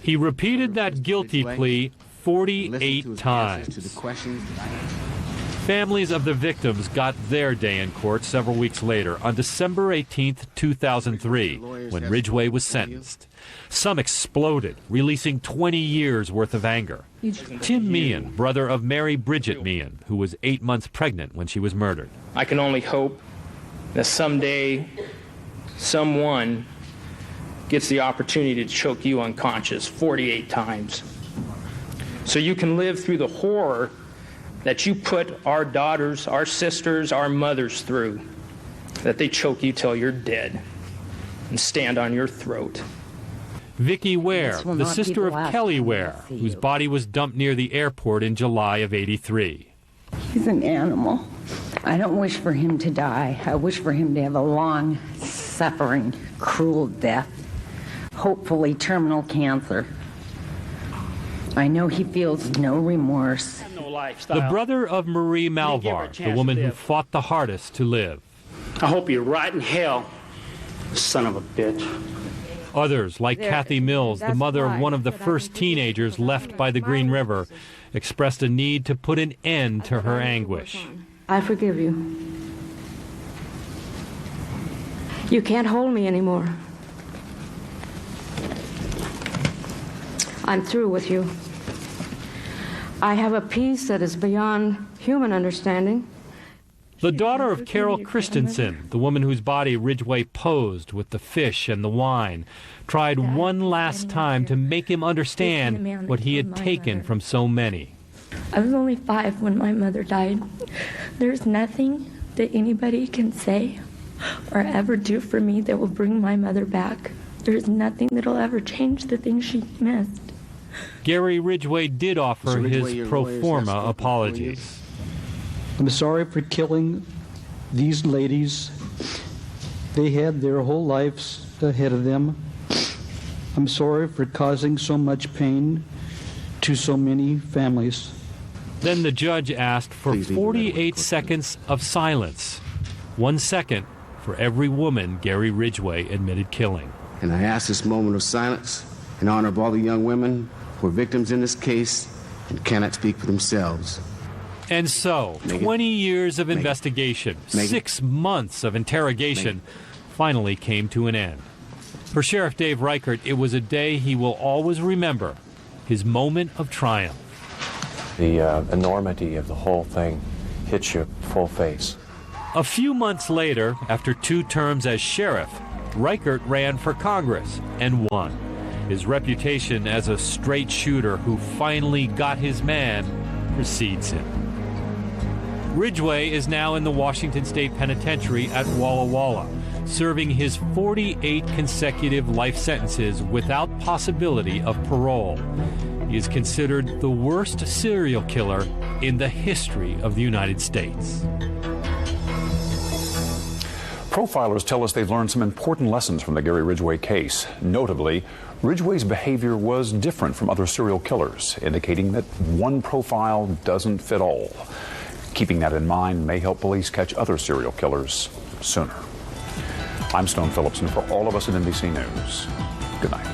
He repeated that guilty plea 48 times. Families of the victims got their day in court several weeks later, on December 18, 2003, when Ridgway was sentenced. Some exploded, releasing 20 years' worth of anger. Tim Meehan, brother of Mary Bridget Meehan, who was 8 months pregnant when she was murdered. I can only hope that someday someone gets the opportunity to choke you unconscious 48 times. So you can live through the horror that you put our daughters, our sisters, our mothers through, that they choke you till you're dead and stand on your throat. Vicki Ware, the sister of Kelly Ware, whose body was dumped near the airport in July of '83. He's an animal. I don't wish for him to die. I wish for him to have a long, suffering, cruel death. Hopefully terminal cancer. I know he feels no remorse. The brother of Marie Malvar, the woman who fought the hardest to live. I hope you rot in hell, son of a bitch. Others, like Kathy Mills, the mother of one of the first teenagers left by the Green River, expressed a need to put an end to her anguish. I forgive you. You can't hold me anymore. I'm through with you. I have a peace that is beyond human understanding. The daughter of Carol Christensen, the woman whose body Ridgway posed with the fish and the wine, tried one last time to make him understand what he had taken from so many. I was only 5 when my mother died. There's nothing that anybody can say or ever do for me that will bring my mother back. There's nothing that'll ever change the things she missed. Gary Ridgway did offer his pro forma apologies. I'm sorry for killing these ladies. They had their whole lives ahead of them. I'm sorry for causing so much pain to so many families. Then the judge asked for 48 seconds of silence. 1 second for every woman Gary Ridgway admitted killing. And I ask this moment of silence in honor of all the young women who are victims in this case and cannot speak for themselves. And so, 20 years of investigation, 6 months of interrogation, finally came to an end. For Sheriff Dave Reichert, it was a day he will always remember, his moment of triumph. The enormity of the whole thing hits you full face. A few months later, after 2 terms as sheriff, Reichert ran for Congress and won. His reputation as a straight shooter who finally got his man precedes him. Ridgway is now in the Washington State Penitentiary at Walla Walla, serving his 48 consecutive life sentences without possibility of parole. He is considered the worst serial killer in the history of the United States. Profilers tell us they've learned some important lessons from the Gary Ridgway case. Notably, Ridgway's behavior was different from other serial killers, indicating that one profile doesn't fit all. Keeping that in mind may help police catch other serial killers sooner. I'm Stone Phillips, and for all of us at NBC News, good night.